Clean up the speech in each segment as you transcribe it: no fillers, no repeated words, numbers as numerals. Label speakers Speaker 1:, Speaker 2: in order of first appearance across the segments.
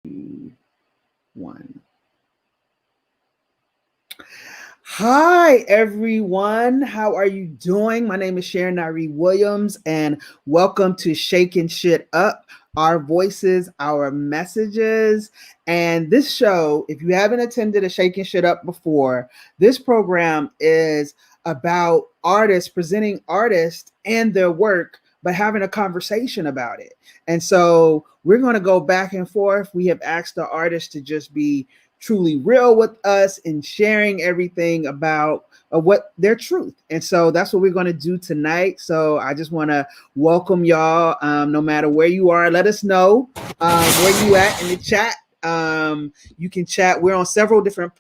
Speaker 1: One. Hi, everyone. How are you doing? My name is Sharon Nyree Williams, and welcome to Shakin Shit Up, our voices, our messages. And this show, if you haven't attended a Shakin Shit Up before, this program is about artists presenting artists and their work, but having a conversation about it. And so we're going to go back and forth. We have asked the artists to just be truly real with us and sharing everything about what their truth. And so that's what we're going to do tonight. So I just want to welcome y'all. No matter where you are, let us know where you at in the chat. You can chat. We're on several different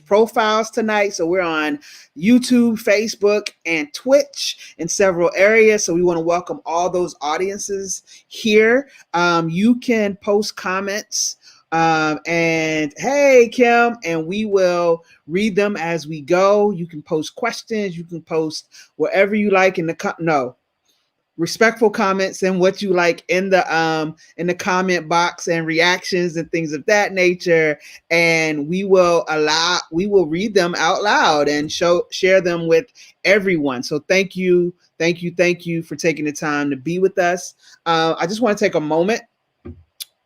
Speaker 1: profiles tonight. So we're on YouTube, Facebook, and Twitch in several areas. So we want to welcome all those audiences here. You can post comments. And hey, Kim, and we will read them as we go. You can post questions. You can post whatever you like in the respectful comments and what you like in the comment box and reactions and things of that nature. And we will read them out loud and share them with everyone. So thank you for taking the time to be with us. I just want to take a moment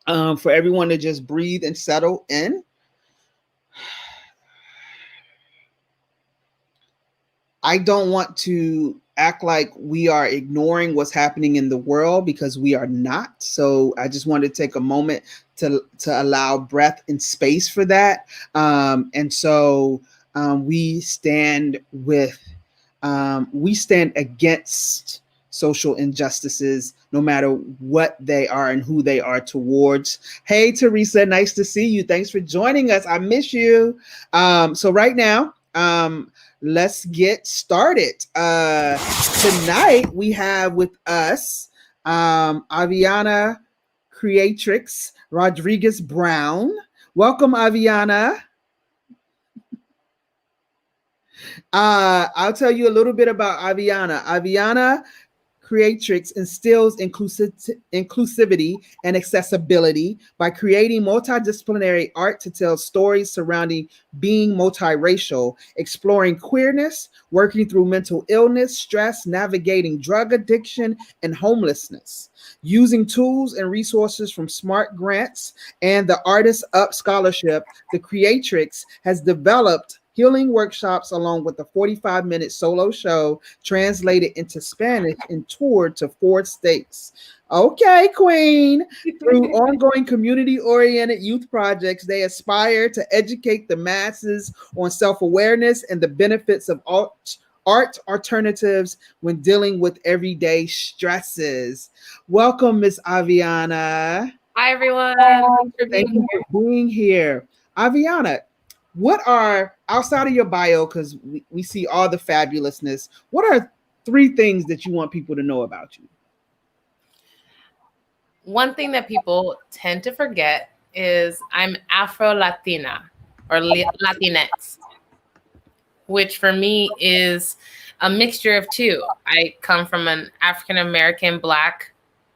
Speaker 1: for everyone to just breathe and settle in. I don't want to act like we are ignoring what's happening in the world, because we are not. So I just wanted to take a moment to allow breath and space for that. And so we stand against social injustices, no matter what they are and who they are towards. Hey, Teresa, nice to see you. Thanks for joining us. I miss you. So right now, let's get started. Tonight, we have with us AVIONA CREATRIX RODRIGUEZ BROWN. Welcome, AVIONA. I'll tell you a little bit about AVIONA. AVIONA CREATRIX instills inclusivity and accessibility by creating multidisciplinary art to tell stories surrounding being multiracial, exploring queerness, working through mental illness, stress, navigating drug addiction, and homelessness. Using tools and resources from SMART grants and the Artists Up Scholarship, the CREATRIX has developed healing workshops along with a 45-minute solo show translated into Spanish and toured to 4 states. Okay, Queen. Through ongoing community-oriented youth projects, they aspire to educate the masses on self-awareness and the benefits of art alternatives when dealing with everyday stresses. Welcome, Miss AVIONA.
Speaker 2: Hi, everyone. Thanks for
Speaker 1: being here. AVIONA, what are, outside of your bio, because we see all the fabulousness, what are 3 things that you want people to know about you?
Speaker 2: One thing that people tend to forget is I'm Afro-Latina or Latinx, which for me is a mixture of 2. I come from an African-American, Black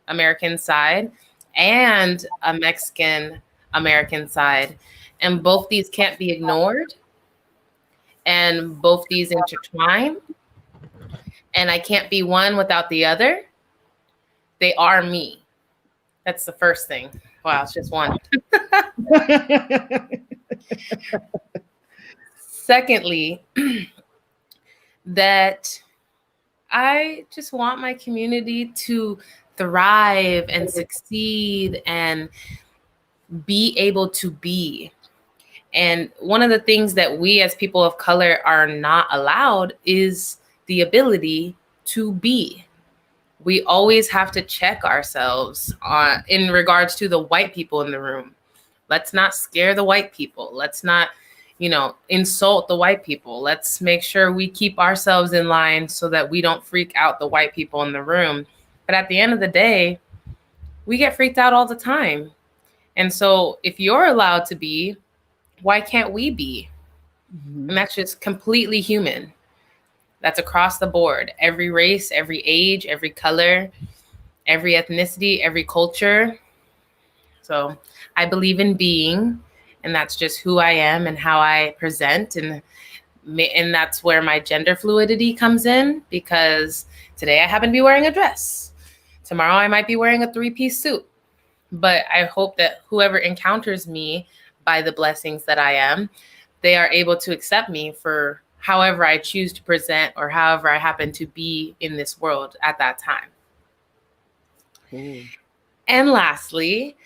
Speaker 2: American side and a Mexican American side. And both these can't be ignored. And both these intertwine. And I can't be one without the other. They are me. That's the first thing. Wow, it's just one. Secondly, that I just want my community to thrive and succeed and be able to be. And one of the things that we as people of color are not allowed is the ability to be. We always have to check ourselves in regards to the white people in the room. Let's not scare the white people. Let's not, insult the white people. Let's make sure we keep ourselves in line so that we don't freak out the white people in the room. But at the end of the day, we get freaked out all the time. And so if you're allowed to be, why can't we be? Mm-hmm. And that's just completely human. That's across the board. Every race, every age, every color, every ethnicity, every culture. So I believe in being, and that's just who I am and how I present, and that's where my gender fluidity comes in, because today I happen to be wearing a dress. Tomorrow I might be wearing a 3-piece suit. But I hope that whoever encounters me by the blessings that I am, they are able to accept me for however I choose to present or however I happen to be in this world at that time.
Speaker 1: Cool.
Speaker 2: And lastly,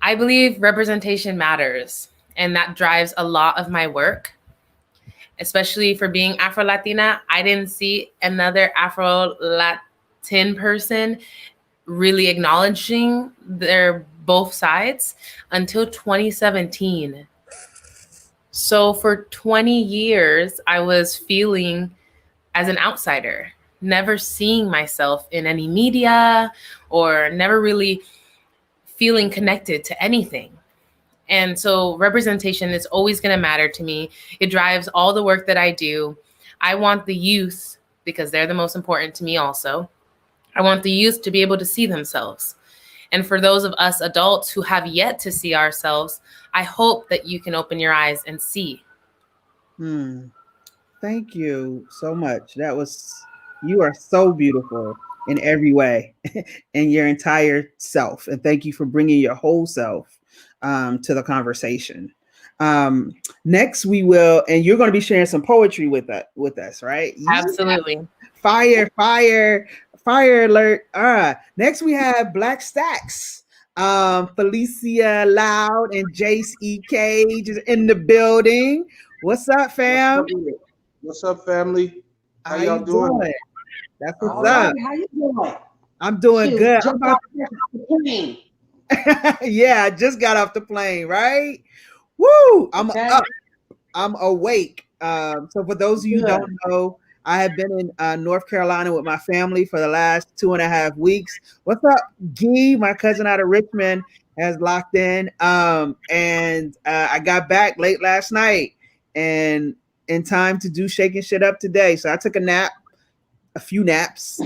Speaker 2: I believe representation matters, and that drives a lot of my work, especially for being Afro-Latina. I didn't see another Afro-Latin person really acknowledging their both sides until 2017. So for 20 years, I was feeling as an outsider, never seeing myself in any media or never really feeling connected to anything. And so representation is always going to matter to me. It drives all the work that I do. I want the youth, because they're the most important to me also. I want the youth to be able to see themselves. And for those of us adults who have yet to see ourselves, I hope that you can open your eyes and see.
Speaker 1: Thank you so much. You are so beautiful in every way, in your entire self. And thank you for bringing your whole self to the conversation. Next, we will, and you're going to be sharing some poetry with us, right?
Speaker 2: Absolutely.
Speaker 1: Fire, fire, fire alert. Next we have Black Stax. Felicia Loud and Jace E. Cage is in the building. What's up, fam?
Speaker 3: What's up, family?
Speaker 1: How
Speaker 3: y'all
Speaker 1: you
Speaker 3: doing?
Speaker 1: That's what's
Speaker 4: All
Speaker 1: up.
Speaker 4: right, how you doing?
Speaker 1: I'm doing
Speaker 4: Shoot,
Speaker 1: good.
Speaker 4: jumped off the plane.
Speaker 1: Yeah, I just got off the plane, right? Woo! I'm
Speaker 4: Okay.
Speaker 1: up. I'm awake. So for those of you who
Speaker 4: Good.
Speaker 1: don't know, I have been in North Carolina with my family for the last 2.5 weeks. What's up, Gee? My cousin out of Richmond has locked in. And I got back late last night and in time to do Shakin Shit Up today. So I took a few naps.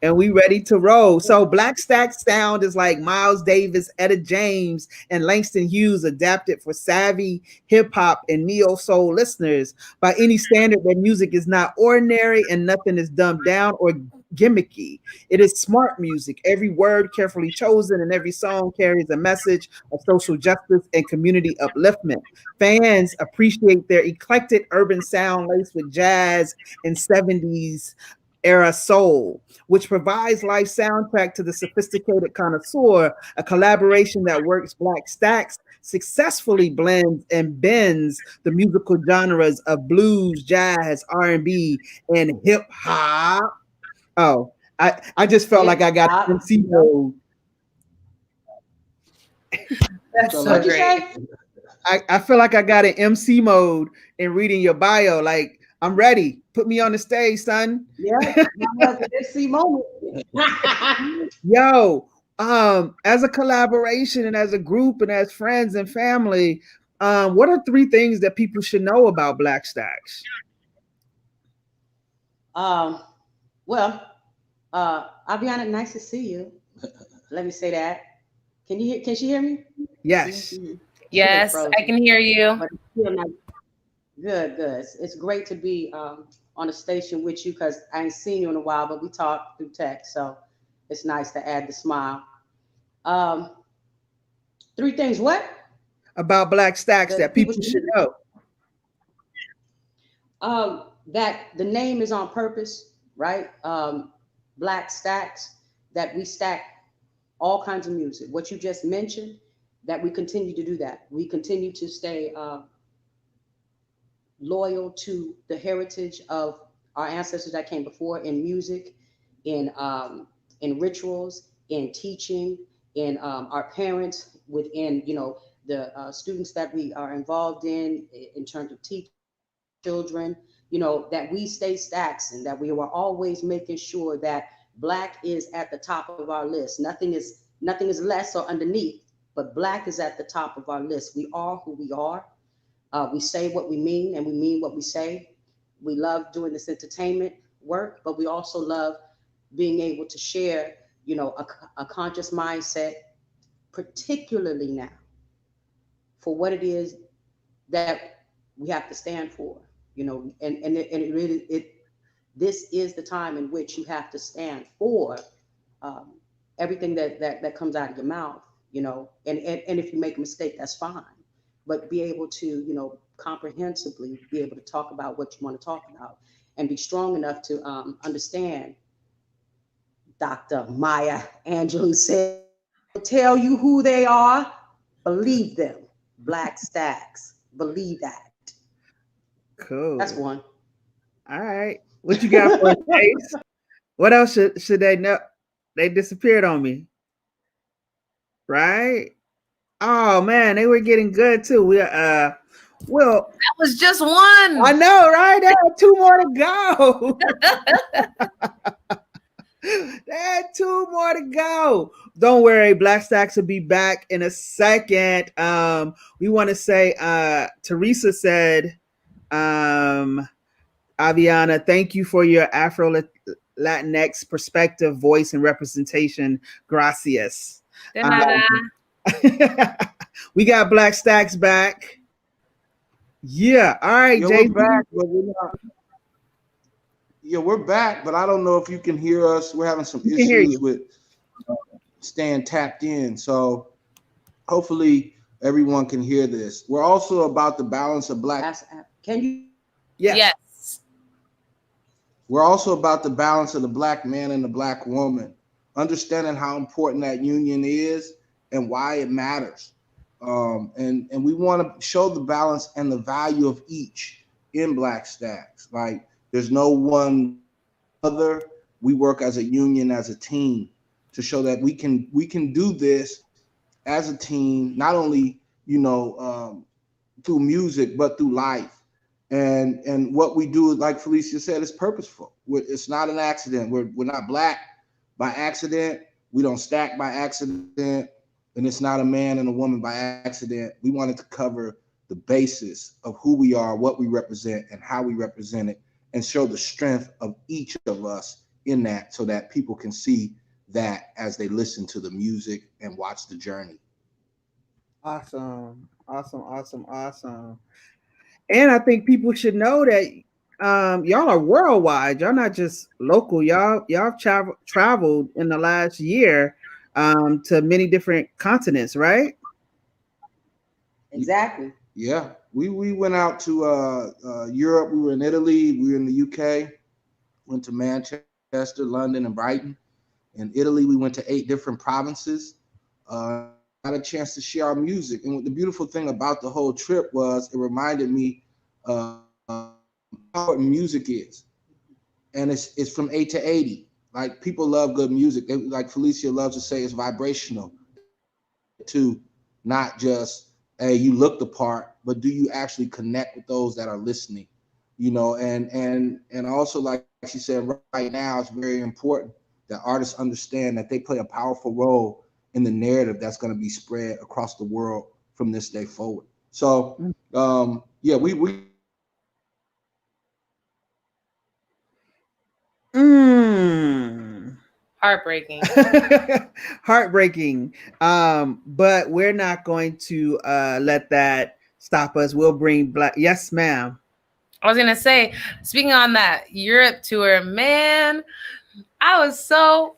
Speaker 1: And we ready to roll. So Black Stax sound is like Miles Davis, Etta James, and Langston Hughes adapted for savvy hip hop and neo soul listeners. By any standard, their music is not ordinary and nothing is dumbed down or gimmicky. It is smart music, every word carefully chosen, and every song carries a message of social justice and community upliftment. Fans appreciate their eclectic urban sound laced with jazz and 70s era soul, which provides life soundtrack to the sophisticated connoisseur, a collaboration that works. Black Stax successfully blends and bends the musical genres of blues, jazz, R&B, and hip hop. Oh, I just felt like I got MC mode.
Speaker 2: That's so
Speaker 4: What'd you
Speaker 2: great.
Speaker 4: say?
Speaker 1: I feel like I got an MC mode in reading your bio. Like, I'm ready. Put me on the stage, son.
Speaker 4: Yeah, that was an MC moment.
Speaker 1: Yo, as a collaboration and as a group and as friends and family, what are 3 things that people should know about Black Stax?
Speaker 4: Well, Aviana, nice to see you. Let me say that. Can she hear me?
Speaker 1: Yes.
Speaker 2: Yes, I can hear you.
Speaker 4: But it's still nice. Good. It's great to be on a station with you, because I ain't seen you in a while, but we talk through text, so it's nice to add the smile. 3 things. What?
Speaker 1: About Black Stax that people should know.
Speaker 4: That the name is on purpose, right? Black Stax, that we stack all kinds of music. What you just mentioned, that we continue to do that. We continue to stay loyal to the heritage of our ancestors that came before, in music, in rituals, in teaching, in our parents, within the students that we are involved in terms of teaching children. That we stay Stax, and that we are always making sure that Black is at the top of our list. Nothing is less or underneath, but Black is at the top of our list. We are who we are. We say what we mean, and we mean what we say. We love doing this entertainment work, but we also love being able to share, a conscious mindset particularly now, for what it is that we have to stand for, you know, and it really, this is the time in which you have to stand for everything that comes out of your mouth, you know, and if you make a mistake, that's fine, but be able to, you know, comprehensively be able to talk about what you want to talk about and be strong enough to understand. Dr. Maya Angelou said, tell you who they are, believe them. Black Stax, believe that.
Speaker 1: Cool.
Speaker 4: That's one.
Speaker 1: All right. What you got for us, Ace? What else should they know? They disappeared on me. Right? Oh man, they were getting good too. Well,
Speaker 2: That was just one.
Speaker 1: I know, right? There are two more to go. They had two more to go. Don't worry, Black Stacks will be back in a second. We want to say Teresa said, Aviana, thank you for your Afro Latinx perspective, voice, and representation. Gracias.
Speaker 2: De nada.
Speaker 1: We got Black Stacks back. Yeah. All right,
Speaker 3: Yo,
Speaker 1: Jay.
Speaker 3: we're back, but we're not. Yeah, we're back, but I don't know if you can hear us. We're having some issues with staying tapped in. So hopefully everyone can hear this. We're also about the balance of Black.
Speaker 4: Can you?
Speaker 2: Yes.
Speaker 3: We're also about the balance of the Black man and the Black woman, understanding how important that union is and why it matters. And we want to show the balance and the value of each in Black Stacks. Like, there's no one other. We work as a union, as a team, to show that we can do this as a team, not only, you know, through music, but through life. And what we do, like Felicia said, is purposeful. It's not an accident. We're not Black by accident. We don't stack by accident. And it's not a man and a woman by accident. We wanted to cover the basis of who we are, what we represent, and how we represent it, and show the strength of each of us in that, so that people can see that as they listen to the music and watch the journey.
Speaker 1: Awesome. And I think people should know that y'all are worldwide. Y'all not just local. Y'all traveled in the last year to many different continents, right?
Speaker 4: Exactly.
Speaker 3: Yeah, we went out to Europe. We were in Italy. We were in the UK. Went to Manchester, London, and Brighton. In Italy, we went to 8 different provinces. Got a chance to share our music. And the beautiful thing about the whole trip was it reminded me how important music is. And it's from 8 to 80. Like, people love good music. Like Felicia loves to say, it's vibrational to not just, hey, you look the part, but do you actually connect with those that are listening? You know, and also, like she said, right now, it's very important that artists understand that they play a powerful role in the narrative that's going to be spread across the world from this day forward. So, yeah, we
Speaker 2: Heartbreaking.
Speaker 1: Heartbreaking. But we're not going to let that stop us. We'll bring Black. Yes, ma'am.
Speaker 2: I was gonna say, speaking on that Europe tour, man, I was so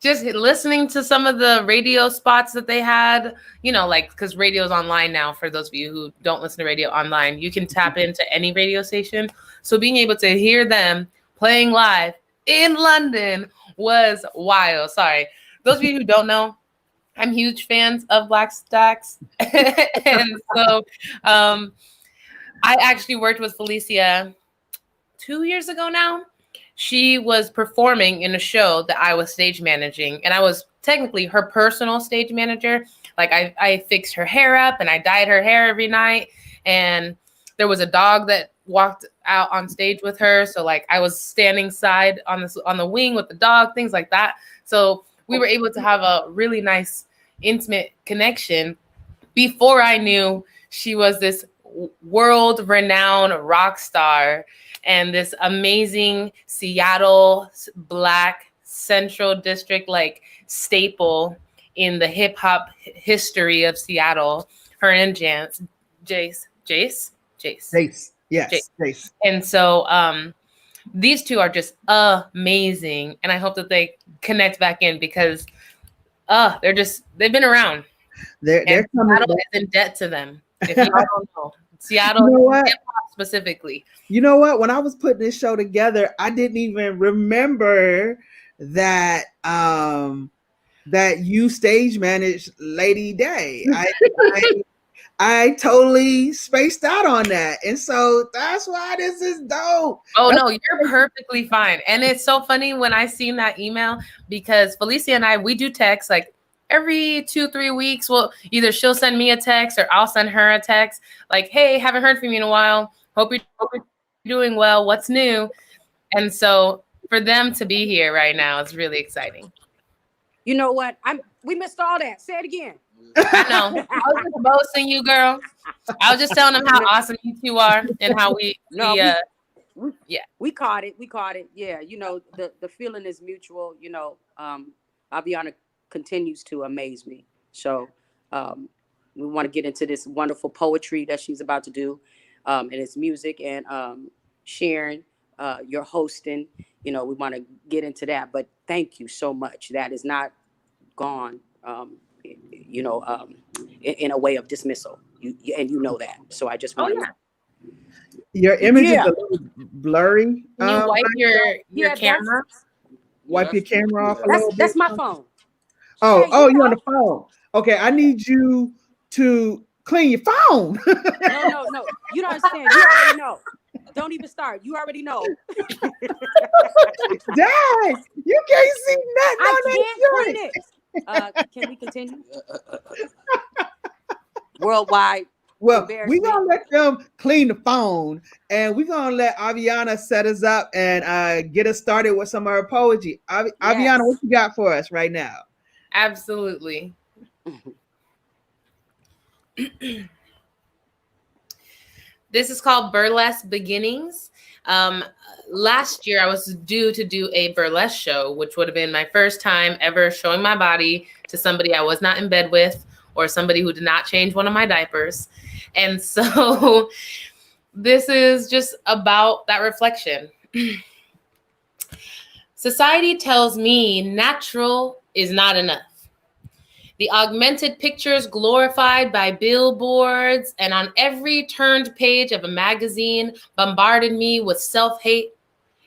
Speaker 2: just listening to some of the radio spots that they had, you know, like, because radio's online now. For those of you who don't listen to radio online, you can tap into any radio station. So being able to hear them playing live in London was wild. Sorry. Those of you who don't know, I'm huge fans of Black Stax. And so I actually worked with Felicia 2 years ago now. She was performing in a show that I was stage managing, and I was technically her personal stage manager. Like, I fixed her hair up and I dyed her hair every night. And there was a dog that walked out on stage with her. So, like, I was standing side on the wing with the dog, things like that. So we were able to have a really nice, intimate connection before I knew she was this world-renowned rock star and this amazing Seattle Black Central District like staple in the hip hop history of Seattle. Her and Jace.
Speaker 1: Yes, Jace.
Speaker 2: And so these two are just amazing, and I hope that they connect back in because they've been around.
Speaker 1: They're coming.
Speaker 2: Seattle is in debt to them. If you don't know, Seattle,
Speaker 1: you know what?
Speaker 2: hip hop specifically.
Speaker 1: You know what? When I was putting this show together, I didn't even remember that that you stage managed Lady Day. I totally spaced out on that, and so that's why this is dope.
Speaker 2: Oh no, you're perfectly fine. And it's so funny when I seen that email because Felicia and we do text like every 2-3 weeks. Well, either she'll send me a text or I'll send her a text like, "Hey, haven't heard from you in a while. Hope you're doing well. What's new?" And so for them to be here right now is really exciting.
Speaker 5: You know what? We missed all that. Say it again.
Speaker 2: I know. I was just boasting you, girl. I was just telling them how awesome you two are and how we
Speaker 5: caught it. We caught it. Yeah, you know, the feeling is mutual. You know, Aviona continues to amaze me. So we want to get into this wonderful poetry that she's about to do, and it's music and Sharon, your hosting. You know, we want to get into that. But thank you so much. That is not gone. You know, in a way of dismissal. And you know that. So I just want to.
Speaker 1: Your image is a little blurry.
Speaker 2: Can you wipe your camera?
Speaker 1: Wipe your camera off a little bit.
Speaker 5: That's my phone.
Speaker 1: Oh, you're on the phone. Okay, I need you to clean your phone.
Speaker 5: No. You don't understand. You already know. Don't even start. You already know.
Speaker 1: Dad, you can't see nothing.
Speaker 5: I can't clean it. Can we continue? Worldwide.
Speaker 1: Well, we're going to let them clean the phone, and we're going to let Aviona set us up and get us started with some of her poetry. Aviona, what you got for us right now?
Speaker 2: Absolutely. This is called Burlesque Beginnings. Last year, I was due to do a burlesque show, which would have been my first time ever showing my body to somebody I was not in bed with or somebody who did not change one of my diapers. And so this is just about that reflection. Society tells me natural is not enough. The augmented pictures glorified by billboards and on every turned page of a magazine bombarded me with self-hate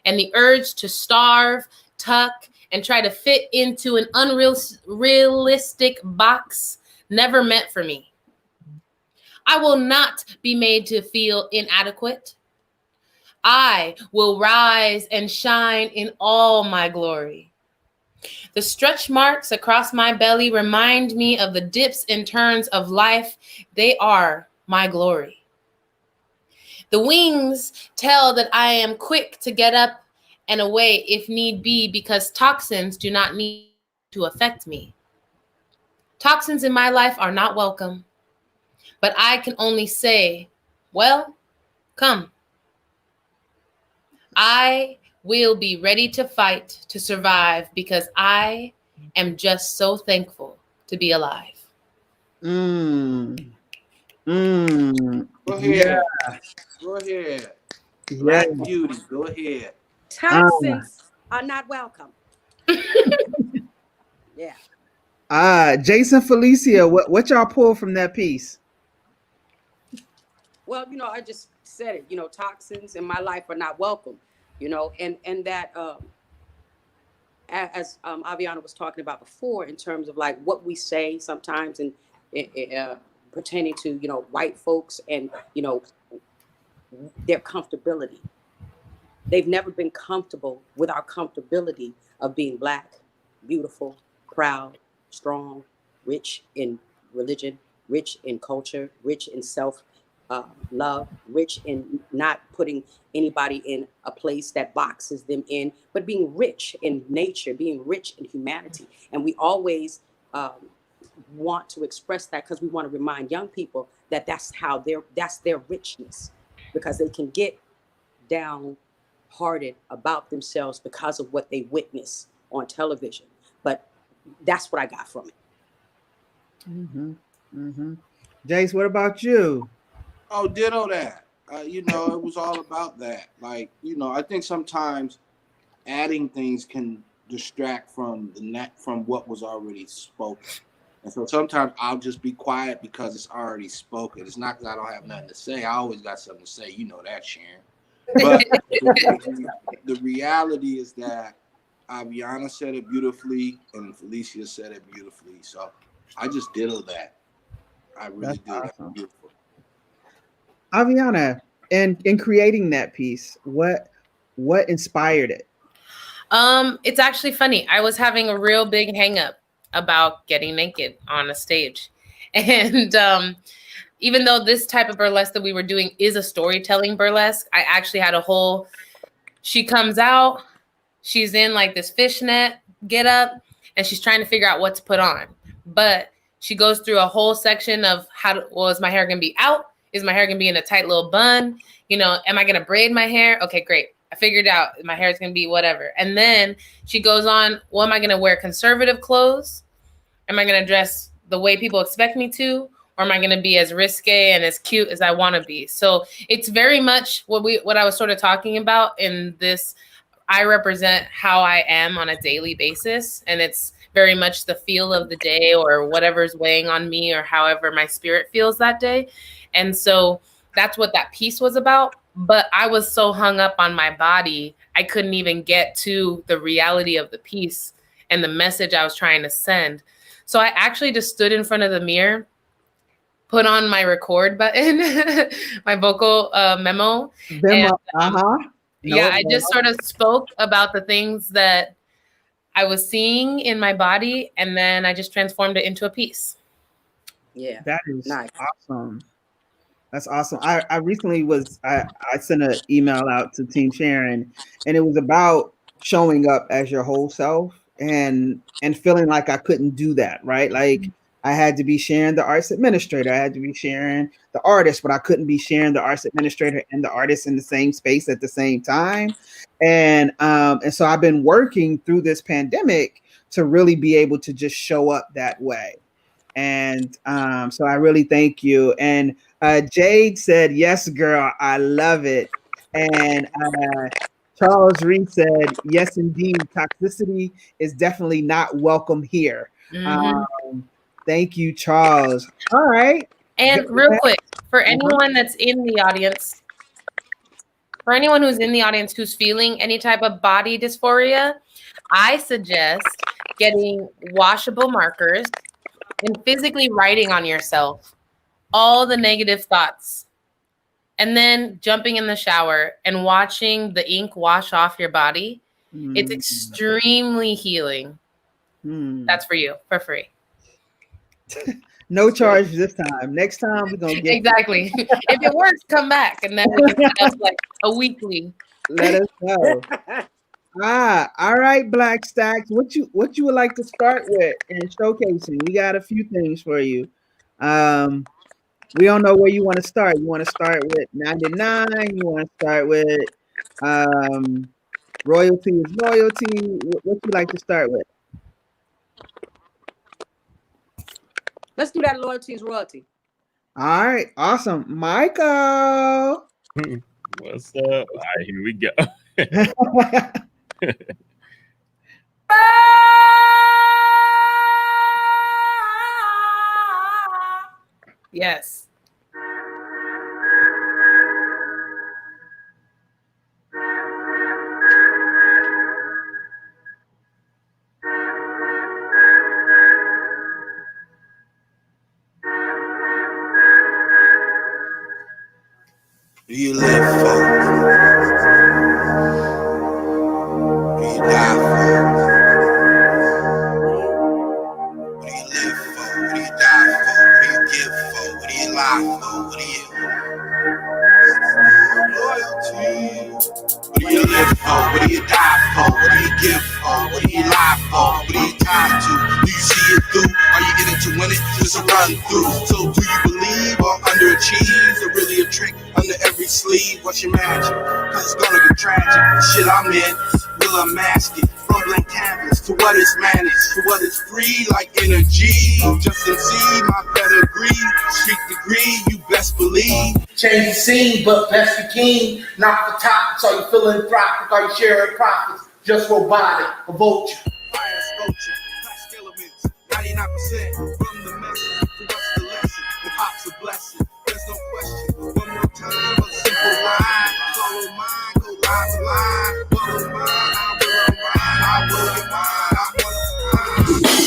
Speaker 2: and the urge to starve, tuck, and try to fit into an unrealistic box never meant for me. I will not be made to feel inadequate. I will rise and shine in all my glory. The stretch marks across my belly remind me of the dips and turns of life. They are my glory. The wings tell that I am quick to get up and away if need be because toxins do not need to affect me. Toxins in my life are not welcome, but I can only say, well, come. I will be ready to fight to survive because I am just so thankful to be alive.
Speaker 3: Go ahead.
Speaker 1: Yeah.
Speaker 3: Go ahead.
Speaker 1: Yeah.
Speaker 3: Black beauty. Go ahead.
Speaker 5: Toxins are not welcome. Yeah.
Speaker 1: Jason, Felicia, what y'all pull from that piece?
Speaker 5: Well, you know, I just said it, you know, toxins in my life are not welcome, you know, and that as Aviona was talking about before, in terms of like what we say sometimes and pertaining to, you know, white folks and, you know, their comfortability. They've never been comfortable with our comfortability of being Black, beautiful, proud, strong, rich in religion, rich in culture, rich in self love, rich in not putting anybody in a place that boxes them in, but being rich in nature, being rich in humanity. And we always want to express that because we want to remind young people that that's their richness, because they can get downhearted about themselves because of what they witness on television. But that's what I got from it.
Speaker 1: Mm-hmm. Mm-hmm. Jace, what about you?
Speaker 3: Oh, ditto that. You know, it was all about that. Like, you know, I think sometimes adding things can distract from from what was already spoken. And so sometimes I'll just be quiet because it's already spoken. It's not because I don't have nothing to say. I always got something to say. You know that, Sharon. But the reality is that Aviana said it beautifully and Felicia said it beautifully. So I just diddle that. I really do.
Speaker 1: Awesome.
Speaker 3: That's beautiful.
Speaker 1: Aviana, and in creating that piece, what inspired it?
Speaker 2: It's actually funny. I was having a real big hang up about getting naked on a stage. And even though this type of burlesque that we were doing is a storytelling burlesque, I actually had a whole, she comes out, she's in like this fishnet get up, and she's trying to figure out what to put on. But she goes through a whole section of is my hair going to be out? Is my hair going to be in a tight little bun? You know, am I going to braid my hair? Okay, great. I figured out my hair is going to be whatever. And then she goes on, well, am I going to wear conservative clothes? Am I going to dress the way people expect me to? Or am I going to be as risque and as cute as I want to be? So it's very much what I was sort of talking about in this. I represent how I am on a daily basis. And it's very much the feel of the day or whatever's weighing on me or however my spirit feels that day. And so that's what that piece was about. But I was so hung up on my body, I couldn't even get to the reality of the piece and the message I was trying to send. So I actually just stood in front of the mirror, put on my record button, my vocal memo. And, I just sort of spoke about the things that I was seeing in my body, and then I just transformed it into a piece.
Speaker 5: Yeah,
Speaker 1: that is
Speaker 5: nice.
Speaker 1: Awesome. That's awesome. I recently I sent an email out to Team Sharon, and it was about showing up as your whole self and feeling like I couldn't do that, right? Like I had to be Sharon, the arts administrator. I had to be Sharon, the artist, but I couldn't be Sharon, the arts administrator, and the artist in the same space at the same time. And so I've been working through this pandemic to really be able to just show up that way. And so I really thank you. And Jade said, yes, girl, I love it. And Charles Reed said, yes, indeed, toxicity is definitely not welcome here. Thank you, Charles. All right.
Speaker 2: And real quick, for anyone that's in the audience, for anyone who's in the audience who's feeling any type of body dysphoria, I suggest getting washable markers and physically writing on yourself all the negative thoughts, and then jumping in the shower and watching the ink wash off your body. It's extremely healing. That's for you, for free.
Speaker 1: No charge this time. Next time we're gonna get
Speaker 2: exactly. If it works, come back, and then we can set up like a weekly.
Speaker 1: Let us know. All right, Black Stax. What you would like to start with and showcasing? We got a few things for you. We don't know where you want to start. You want to start with 99? You want to start with royalty is loyalty? What you like to start with?
Speaker 5: Let's do that. Loyalty is royalty.
Speaker 1: All right, awesome. Michael.
Speaker 6: What's up? All right, here we go.
Speaker 2: Yes.
Speaker 3: Do you live for? Do you die for? What do you live for? What do you die for? What do you give for? What do you lie for? What do you loyalty? What do you live for? What do you die for? What do you give for? What do you lie for? What do you tie to? Do you see it through? Are you in it to win it? Just a run through. So do you believe or underachieve? Or really a trick under every sleeve? What's your magic? Cause it's gonna get tragic. The shit I'm in. Will still unmask it. From blank canvas to what is managed, to what is free like energy. Just see my pedigree, street degree, you best believe.
Speaker 7: Change the scene, but best you can. Not the topics, are you philanthropic, are you sharing profits? Just robotic, a vulture.
Speaker 3: Fire sculpture, plastic elements, 99% from the message to what's the lesson. Hip hop's a blessing, there's no question. One more time, a simple line. Follow mine, go line to line. Follow mine, I will mine, I will mine, I will mine.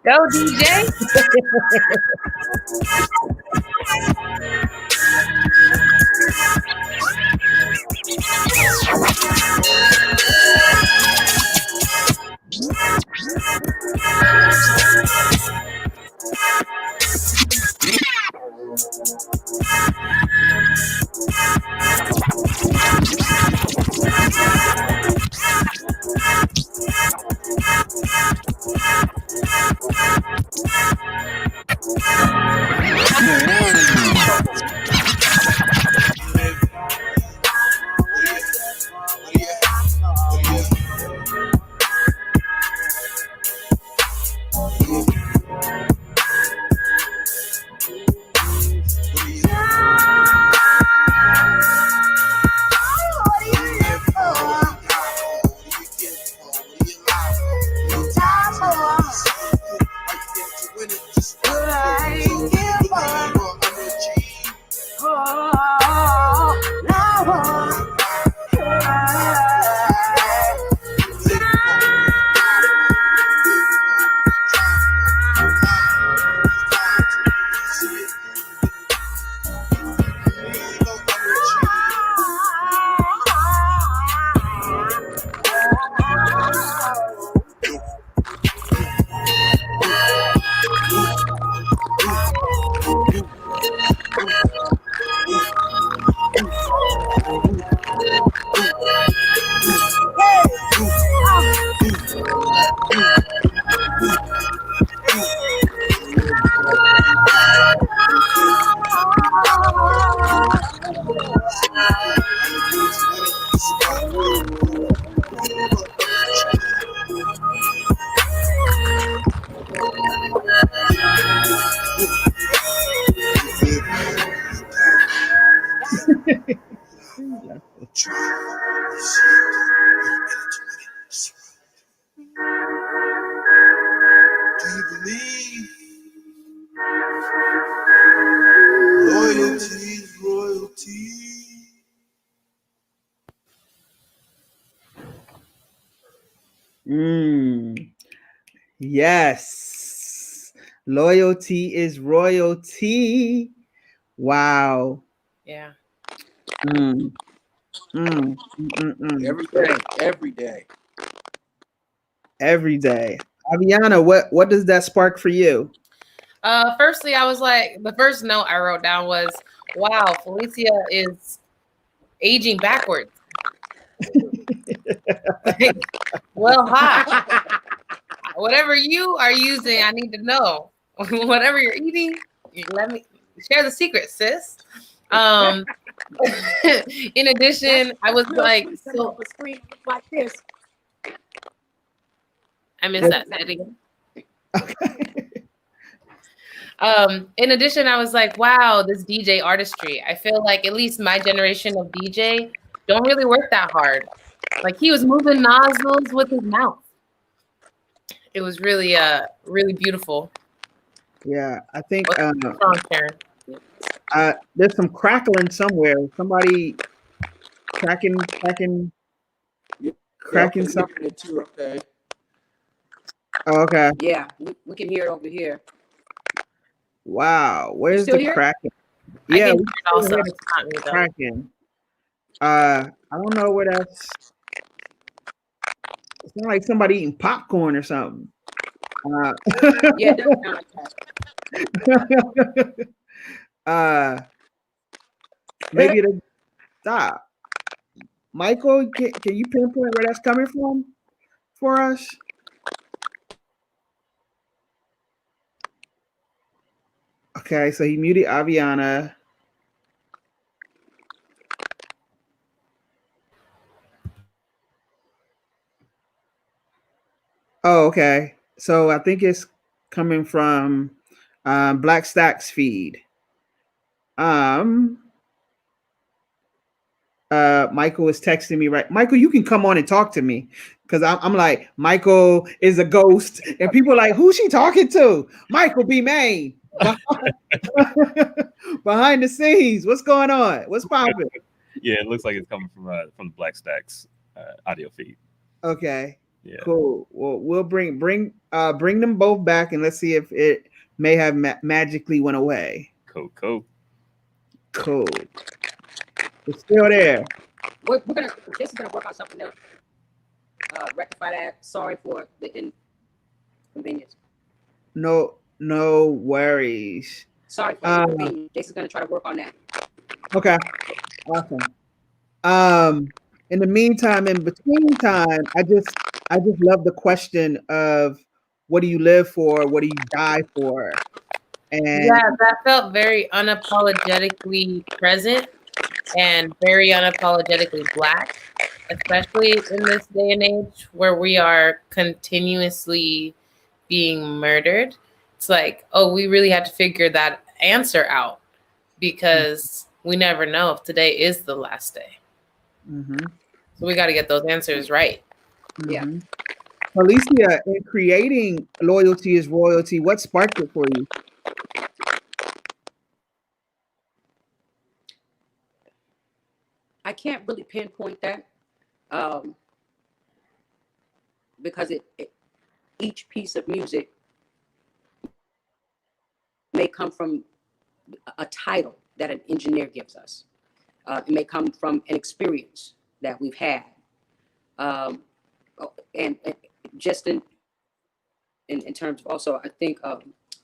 Speaker 2: Go, DJ.
Speaker 8: Do you believe loyalty is royalty?
Speaker 1: Yes. Loyalty is royalty. Wow.
Speaker 2: Yeah.
Speaker 3: Every day, every day.
Speaker 1: Every day. Aviana, what does that spark for you?
Speaker 2: Firstly, I was like, the first note I wrote down was, wow, Felicia is aging backwards. Like, well, hot. Whatever you are using, I need to know. Whatever you're eating, let me share the secret, sis. In addition, I was like, so
Speaker 5: screen like this.
Speaker 2: I missed that. Say it again. In addition, I was like, wow, this DJ artistry. I feel like at least my generation of DJ don't really work that hard. Like he was moving nozzles with his mouth. It was really, really beautiful.
Speaker 1: Yeah, I think there's some crackling somewhere. Somebody cracking something.
Speaker 3: Too, okay.
Speaker 1: Oh, okay.
Speaker 5: Yeah, we can hear it over here.
Speaker 1: Wow, where's the cracking?
Speaker 2: Yeah,
Speaker 1: we
Speaker 2: also
Speaker 1: cracking. I don't know where that's. It's not like somebody eating popcorn or something.
Speaker 5: Yeah, it doesn't sound like
Speaker 1: that. Maybe it'll stop. Michael, can you pinpoint where that's coming from for us? Okay, so he muted Aviana. Oh, okay. So I think it's coming from Black Stax feed. Michael is texting me right. Michael, you can come on and talk to me because I'm like, Michael is a ghost, and people are like, who's she talking to? Michael B. Main. Behind the scenes, what's going on? What's popping?
Speaker 6: Yeah, it looks like it's coming from the Black Stax audio feed.
Speaker 1: Okay.
Speaker 6: Yeah.
Speaker 1: Cool. Well, we'll bring them both back, and let's see if it may have magically went away.
Speaker 6: Cool.
Speaker 1: It's still there.
Speaker 5: This is gonna work on something else. Rectify that. Sorry for the inconvenience.
Speaker 1: No worries.
Speaker 5: Sorry for the inconvenience. This is gonna try to work on that.
Speaker 1: Okay. Awesome. In the meantime, in between time, I just love the question of what do you live for? What do you die for? And
Speaker 2: yeah, that felt very unapologetically present and very unapologetically Black, especially in this day and age where we are continuously being murdered. It's like, oh, we really had to figure that answer out because we never know if today is the last day. So we got to get those answers right.
Speaker 5: Yeah.
Speaker 1: Felicia, in creating Loyalty is Royalty, what sparked it for you?
Speaker 5: I can't really pinpoint that because each piece of music may come from a title that an engineer gives us. It may come from an experience that we've had. And just in terms of also, I think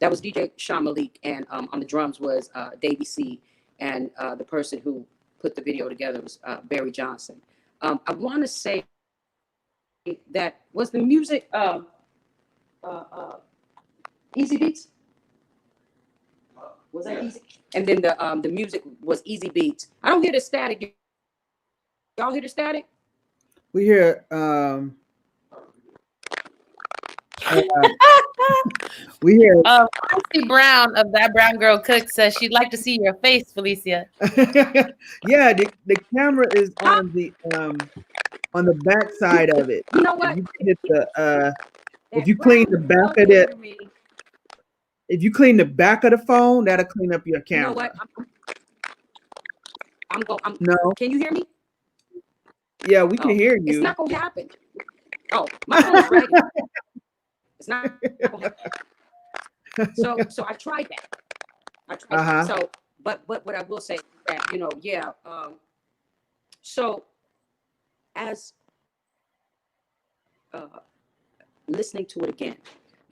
Speaker 5: that was DJ Sean Malik, and on the drums was Davey C, and the person who put the video together was Barry Johnson. I want to say that was the music Easy Beats. Was that easy? And then the music was Easy Beats. I don't hear the static. Y'all hear the static?
Speaker 1: We hear We hear
Speaker 2: Felicity Brown of That Brown Girl Cook says she'd like to see your face, Felicia.
Speaker 1: yeah, the camera is on the back side of it.
Speaker 5: You know what?
Speaker 1: If you hit if you clean the back of it, if you clean the back of the phone, that'll clean up your camera.
Speaker 5: You know what? I'm
Speaker 1: No.
Speaker 5: Can you hear me?
Speaker 1: Yeah, we can hear you.
Speaker 5: It's not gonna happen. Oh, my phone's ready. It's not gonna happen. So I tried that. That. So, but what I will say is that, so as listening to it again,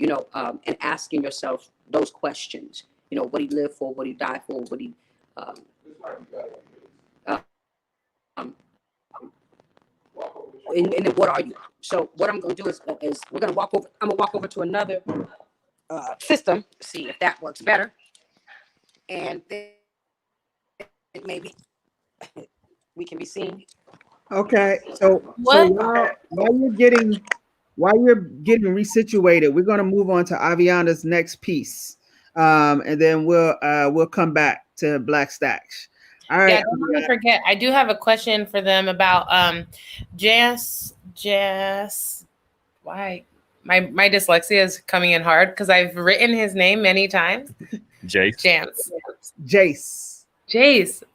Speaker 5: and asking yourself those questions, what he lived for, what he died for, what he and then what are you? So what I'm going to do is we're going to walk over. I'm going to walk over to another system, see if that works better, and then maybe we can be seen.
Speaker 1: Okay, so while you're getting resituated, we're going to move on to Aviona's next piece, and then we'll come back to Black Stax. All right.
Speaker 2: Yeah, don't want to forget. I do have a question for them about Jess. Why my dyslexia is coming in hard because I've written his name many times. Jace.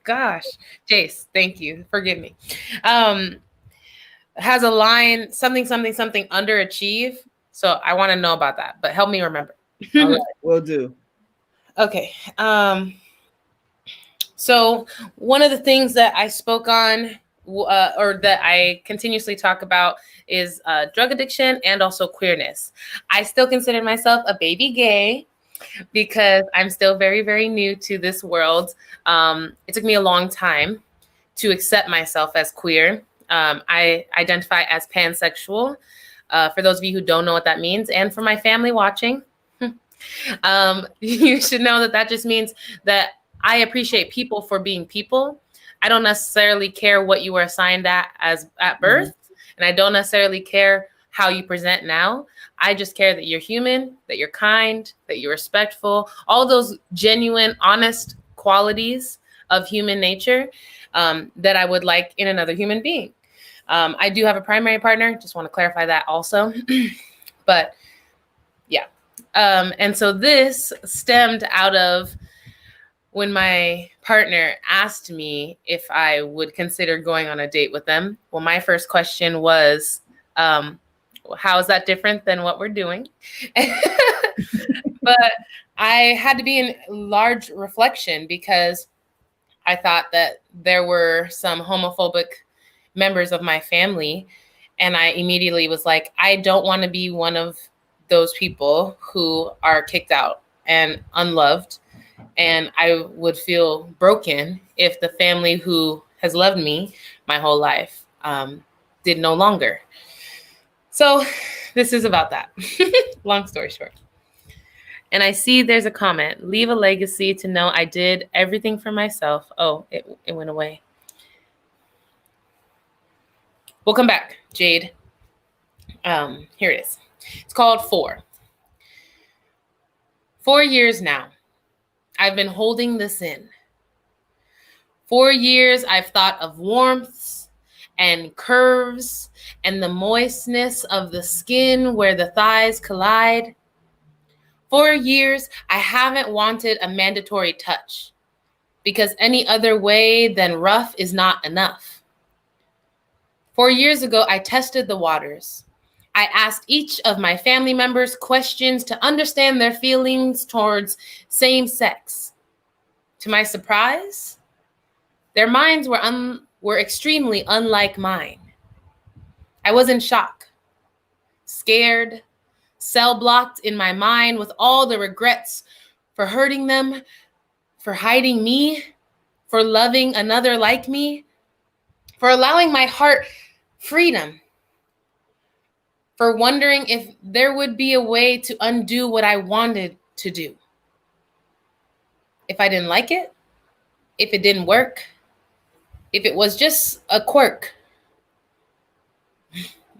Speaker 2: Gosh, Jace. Thank you. Forgive me. Has a line something underachieve. So I want to know about that, but help me remember.
Speaker 1: All right, will do.
Speaker 2: Okay. So one of the things that I spoke on or that I continuously talk about is drug addiction and also queerness. I still consider myself a baby gay because I'm still very, very new to this world. It took me a long time to accept myself as queer. I identify as pansexual, for those of you who don't know what that means. And for my family watching, you should know that just means that I appreciate people for being people. I don't necessarily care what you were assigned at birth, and I don't necessarily care how you present now. I just care that you're human, that you're kind, that you're respectful, all those genuine, honest qualities of human nature that I would like in another human being. I do have a primary partner. Just want to clarify that also. But yeah. And so this stemmed out of when my partner asked me if I would consider going on a date with them. Well, my first question was, how is that different than what we're doing? But I had to be in large reflection because I thought that there were some homophobic members of my family. And I immediately was like, I don't want to be one of those people who are kicked out and unloved. And I would feel broken if the family who has loved me my whole life did no longer. So this is about that. Long story short. And I see there's a comment. Leave a legacy to know I did everything for myself. Oh, it went away. We'll come back, Jade. Here it is. It's called 4. 4 years now. I've been holding this in. 4 years, I've thought of warmths and curves and the moistness of the skin where the thighs collide. 4 years, I haven't wanted a mandatory touch because any other way than rough is not enough. 4 years ago, I tested the waters. I asked each of my family members questions to understand their feelings towards same sex. To my surprise, their minds were extremely unlike mine. I was in shock, scared, cell blocked in my mind with all the regrets for hurting them, for hiding me, for loving another like me, for allowing my heart freedom, for wondering if there would be a way to undo what I wanted to do. If I didn't like it, if it didn't work, if it was just a quirk.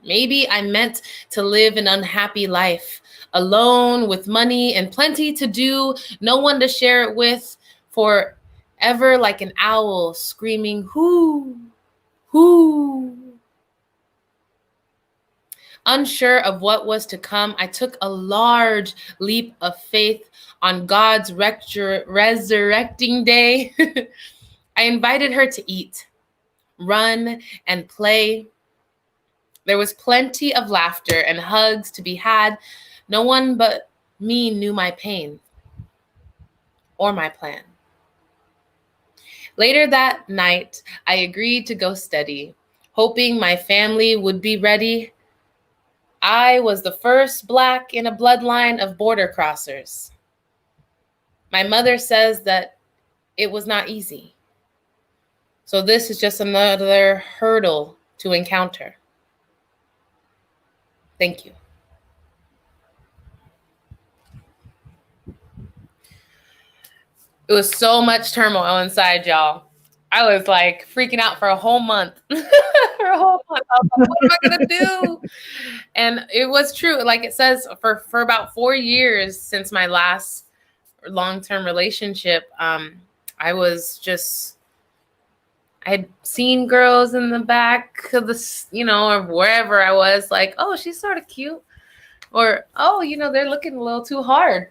Speaker 2: Maybe I meant to live an unhappy life, alone with money and plenty to do, no one to share it with, forever like an owl screaming, whoo, whoo. Unsure of what was to come, I took a large leap of faith on God's resurrecting day. I invited her to eat, run, and play. There was plenty of laughter and hugs to be had. No one but me knew my pain or my plan. Later that night, I agreed to go steady, hoping my family would be ready. I was the first Black in a bloodline of border crossers. My mother says that it was not easy. So this is just another hurdle to encounter. Thank you. It was so much turmoil inside, y'all. I was like freaking out for a whole month. For a whole month. I was like, what am I gonna do? And it was true. Like it says, for about 4 years since my last long-term relationship, I had seen girls in the back of the, or wherever I was, like, oh, she's sort of cute. Or, oh, they're looking a little too hard.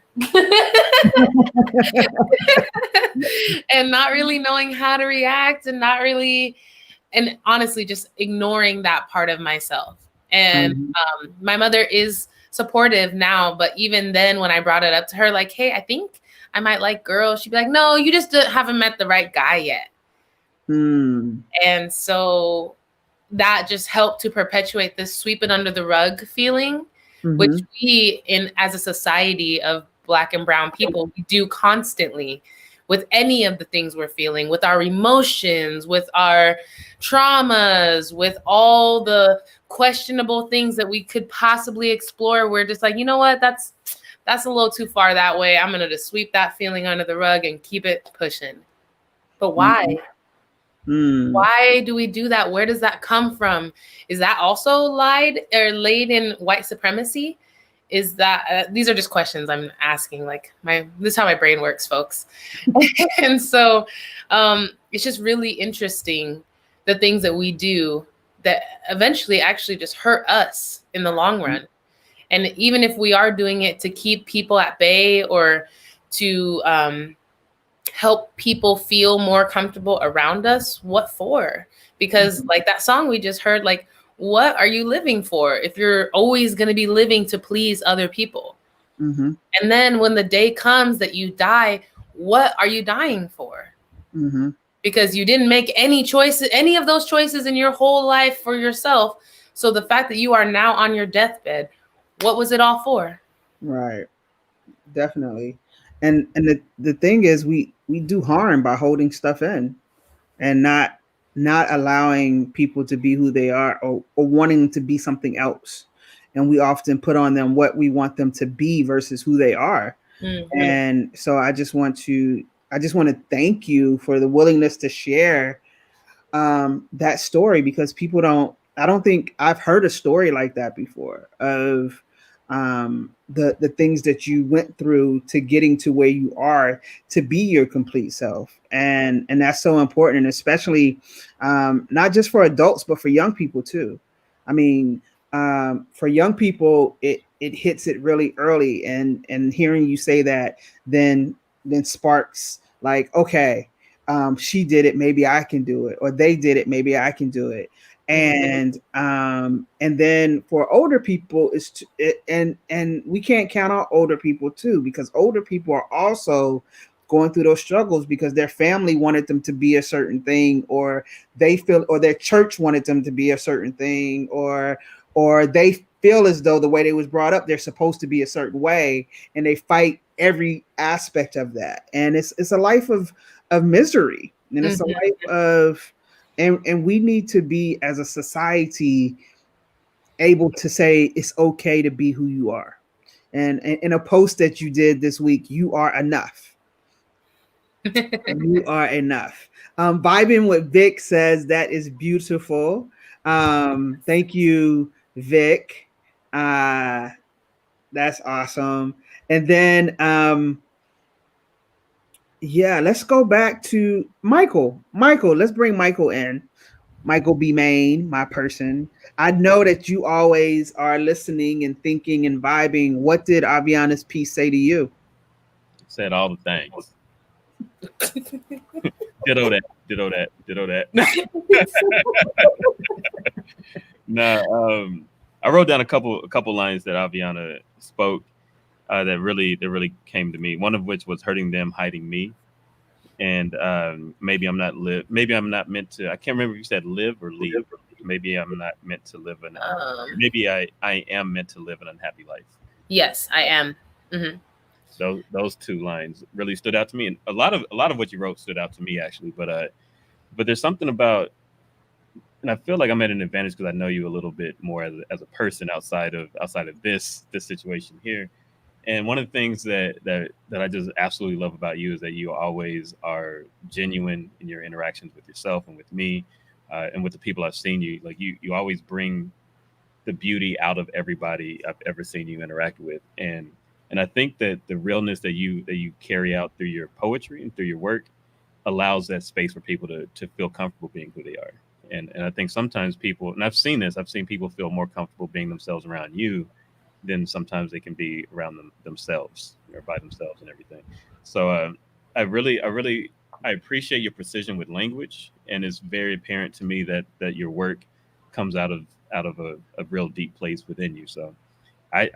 Speaker 2: And not really knowing how to react and and honestly, just ignoring that part of myself. And my mother is supportive now, but even then when I brought it up to her, like, hey, I think I might like girls, she'd be like, no, you just haven't met the right guy yet. And so that just helped to perpetuate this sweep it under the rug feeling, which we as a society of Black and brown people, we do constantly with any of the things we're feeling, with our emotions, with our traumas, with all the questionable things that we could possibly explore. We're just like, you know what, that's a little too far that way. I'm going to just sweep that feeling under the rug and keep it pushing. But why? Why do we do that? Where does that come from? Is that also laid in white supremacy? Is that these are just questions I'm asking? Like this is how my brain works, folks. And so it's just really interesting the things that we do that eventually actually just hurt us in the long run. And even if we are doing it to keep people at bay or to help people feel more comfortable around us, what for? Because like that song we just heard, like, what are you living for if you're always going to be living to please other people? And then when the day comes that you die, what are you dying for? Because you didn't make any of those choices in your whole life for yourself. So the fact that you are now on your deathbed, what was it all for?
Speaker 1: Right. Definitely. And the thing is, we do harm by holding stuff in and not allowing people to be who they are or wanting to be something else. And we often put on them what we want them to be versus who they are. And so I just want to thank you for the willingness to share that story, because I don't think I've heard a story like that before of the things that you went through to getting to where you are to be your complete self. And that's so important, especially not just for adults, but for young people too. I mean, for young people, it hits it really early, and hearing you say that then sparks like, okay, she did it, maybe I can do it, or they did it, maybe I can do it. And then for older people, and we can't count out older people too, because older people are also going through those struggles because their family wanted them to be a certain thing, or they feel, or their church wanted them to be a certain thing, or they feel as though the way they was brought up, they're supposed to be a certain way, and they fight every aspect of that. And it's a life of misery, and it's a life of, and we need to be, as a society, able to say it's okay to be who you are. And in a post that you did this week, you are enough. You are enough. Vibing with Vic says that is beautiful. Thank you, Vic. That's awesome. And then, yeah, let's go back to Michael. Michael, let's bring Michael in. Michael B. Main, my person. I know that you always are listening and thinking and vibing. What did Aviana's piece say to you?
Speaker 6: Said all the things. Ditto that. Ditto that. Ditto that. No, I wrote down a couple lines that Aviana spoke that really came to me. One of which was hurting them, hiding me, and maybe I'm not meant to. I can't remember if you said live or leave. Maybe I'm not meant to live an. Maybe I am meant to live an unhappy life.
Speaker 2: Yes, I am. Mm-hmm.
Speaker 6: Those two lines really stood out to me, and a lot of what you wrote stood out to me actually. But there's something about, and I feel like I'm at an advantage because I know you a little bit more as a person outside of this situation here. And one of the things that I just absolutely love about you is that you always are genuine in your interactions with yourself and with me, and with the people I've seen you. Like you always bring the beauty out of everybody I've ever seen you interact with, and I think that the realness that you carry out through your poetry and through your work allows that space for people to feel comfortable being who they are. And I think sometimes people, and I've seen people feel more comfortable being themselves around you than sometimes they can be around themselves or by themselves and everything. So I appreciate your precision with language, and it's very apparent to me that your work comes out of a real deep place within you. So I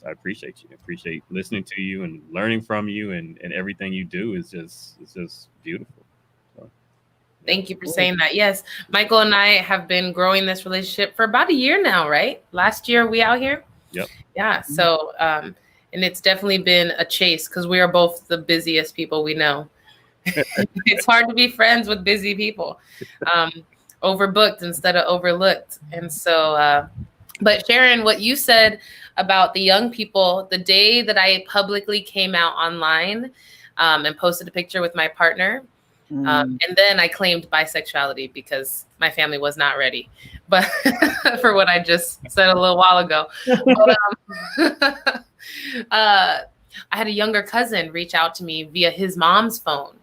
Speaker 6: appreciate you. I appreciate listening to you and learning from you, and everything you do is just beautiful. So.
Speaker 2: Thank you for saying that. Yes, Michael and I have been growing this relationship for about a year now, right? Last year we out here.
Speaker 6: Yep.
Speaker 2: Yeah. So, and it's definitely been a chase because we are both the busiest people we know. It's hard to be friends with busy people, overbooked instead of overlooked. And so, but Sharon, what you said about the young people, the day that I publicly came out online and posted a picture with my partner, and then I claimed bisexuality because my family was not ready, but for what I just said a little while ago. But, I had a younger cousin reach out to me via his mom's phone.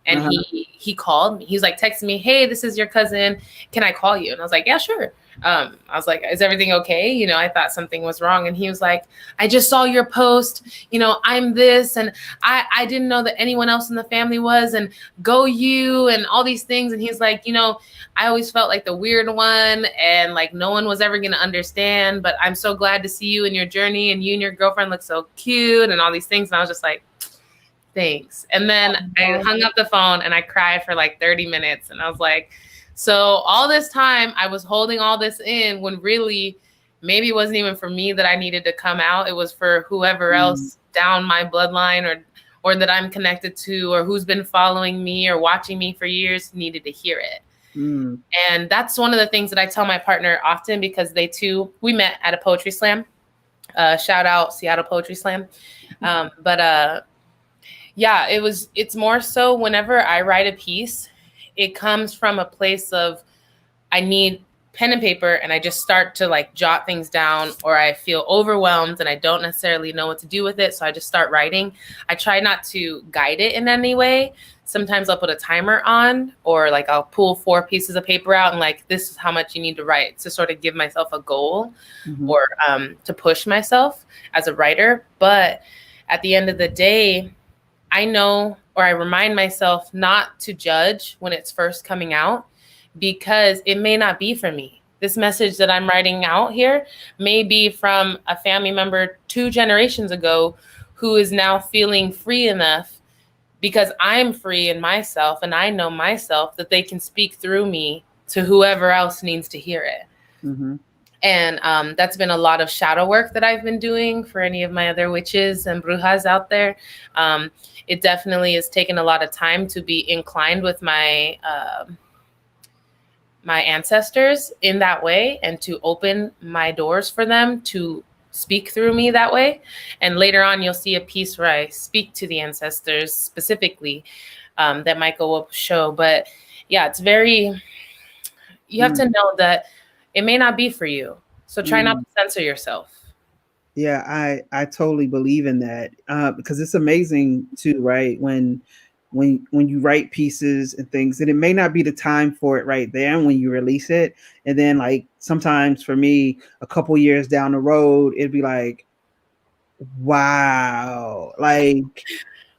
Speaker 2: And he called me. He was like texting me, "Hey, this is your cousin. Can I call you?" And I was like, "Yeah, sure." I was like, "Is everything okay?" You know, I thought something was wrong. And he was like, "I just saw your post. You know, I'm this, and I didn't know that anyone else in the family was, and go you, and all these things." And he's like, "You know, I always felt like the weird one, and like no one was ever gonna understand. But I'm so glad to see you in your journey, and you and your girlfriend look so cute, and all these things." And I was just like, thanks. And then I hung up the phone and I cried for like 30 minutes. And I was like, so all this time I was holding all this in when really maybe it wasn't even for me that I needed to come out. It was for whoever else down my bloodline or that I'm connected to, or who's been following me or watching me for years needed to hear it. And that's one of the things that I tell my partner often, because we met at a poetry slam. Shout out Seattle Poetry Slam. Yeah, it's more so whenever I write a piece, it comes from a place of I need pen and paper and I just start to like jot things down, or I feel overwhelmed and I don't necessarily know what to do with it. So I just start writing. I try not to guide it in any way. Sometimes I'll put a timer on, or like I'll pull 4 pieces of paper out and like, this is how much you need to write, to sort of give myself a goal or to push myself as a writer. But at the end of the day, I know, or I remind myself not to judge when it's first coming out, because it may not be for me. This message that I'm writing out here may be from a family member 2 generations ago who is now feeling free enough because I'm free in myself and I know myself that they can speak through me to whoever else needs to hear it. And that's been a lot of shadow work that I've been doing for any of my other witches and brujas out there. It definitely has taken a lot of time to be inclined with my my ancestors in that way, and to open my doors for them to speak through me that way. And later on, you'll see a piece where I speak to the ancestors specifically that Michael will show. But yeah, it's you have to know that it may not be for you. So try not to censor yourself.
Speaker 1: Yeah, I totally believe in that because it's amazing too, right? When you write pieces and things, and it may not be the time for it right there when you release it, and then like sometimes for me, a couple years down the road, it'd be like, wow, like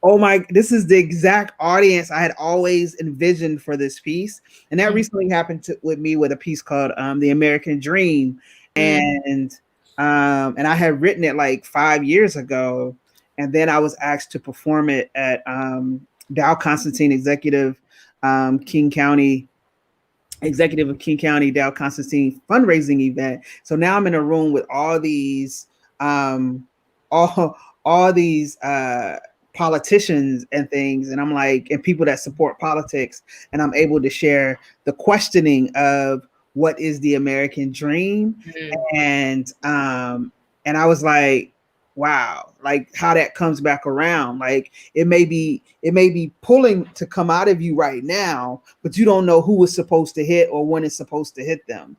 Speaker 1: oh my, this is the exact audience I had always envisioned for this piece. And that recently happened with me with a piece called The American Dream. And I had written it like 5 years ago. And then I was asked to perform it at Dow Constantine King County executive of King County Dow Constantine fundraising event. So now I'm in a room with all these all these politicians and things, and I'm like, and people that support politics, and I'm able to share the questioning of what is the American dream. And I was like, wow, like how that comes back around. Like it may be pulling to come out of you right now, but you don't know who is supposed to hit or when it's supposed to hit them.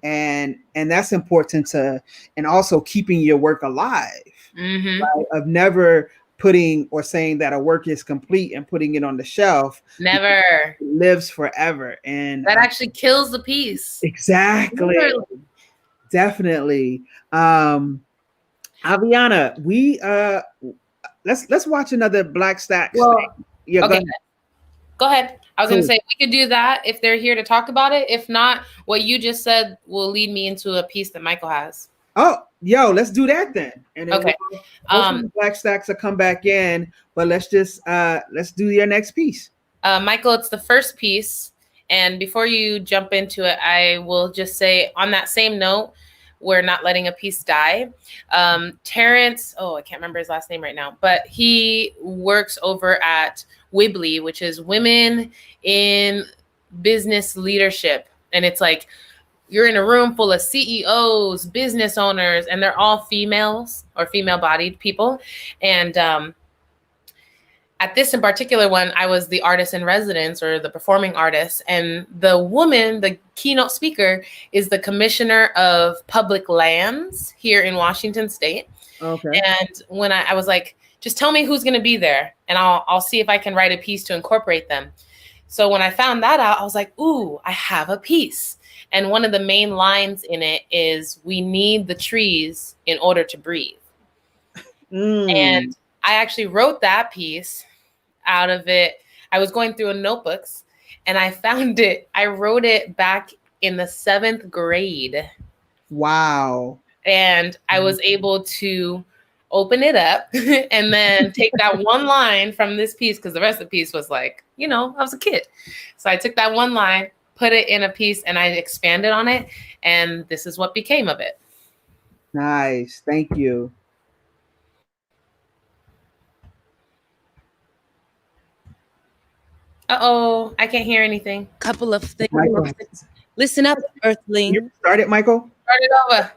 Speaker 1: And that's important to, and also keeping your work alive, right? Of never putting or saying that a work is complete and putting it on the shelf.
Speaker 2: Never.
Speaker 1: It lives forever. And
Speaker 2: that actually kills the piece.
Speaker 1: Exactly. Literally. Definitely. Aviana, we let's watch another Black Stax.
Speaker 2: Well,
Speaker 1: yeah,
Speaker 2: okay. Go ahead. I was going to say we could do that if they're here to talk about it. If not, what you just said will lead me into a piece that Michael has.
Speaker 1: Oh, yo, let's do that then. And then
Speaker 2: okay.
Speaker 1: The Black Stax will come back in, but let's do your next piece.
Speaker 2: Michael, it's the first piece. And before you jump into it, I will just say on that same note, we're not letting a piece die. Terrence, I can't remember his last name right now, but he works over at Wibbly, which is Women in Business Leadership. And it's like, you're in a room full of CEOs, business owners, and they're all females or female-bodied people. And at this in particular one, I was the artist in residence or the performing artist. And the woman, the keynote speaker, is the commissioner of public lands here in Washington State.
Speaker 1: Okay.
Speaker 2: And when I was like, just tell me who's going to be there, and I'll see if I can write a piece to incorporate them. So when I found that out, I was like, ooh, I have a piece. And one of the main lines in it is, we need the trees in order to breathe. And I actually wrote that piece out of it. I was going through notebooks and I found it. I wrote it back in the 7th grade.
Speaker 1: Wow.
Speaker 2: And I was able to open it up and then take that one line from this piece, because the rest of the piece was like, I was a kid. So I took that one line, put it in a piece, and I expanded on it. And this is what became of it.
Speaker 1: Nice. Thank you.
Speaker 2: Uh-oh, I can't hear anything.
Speaker 9: Couple of things. Michael. Listen up, Earthling.
Speaker 1: You start it, Michael.
Speaker 2: Start it over.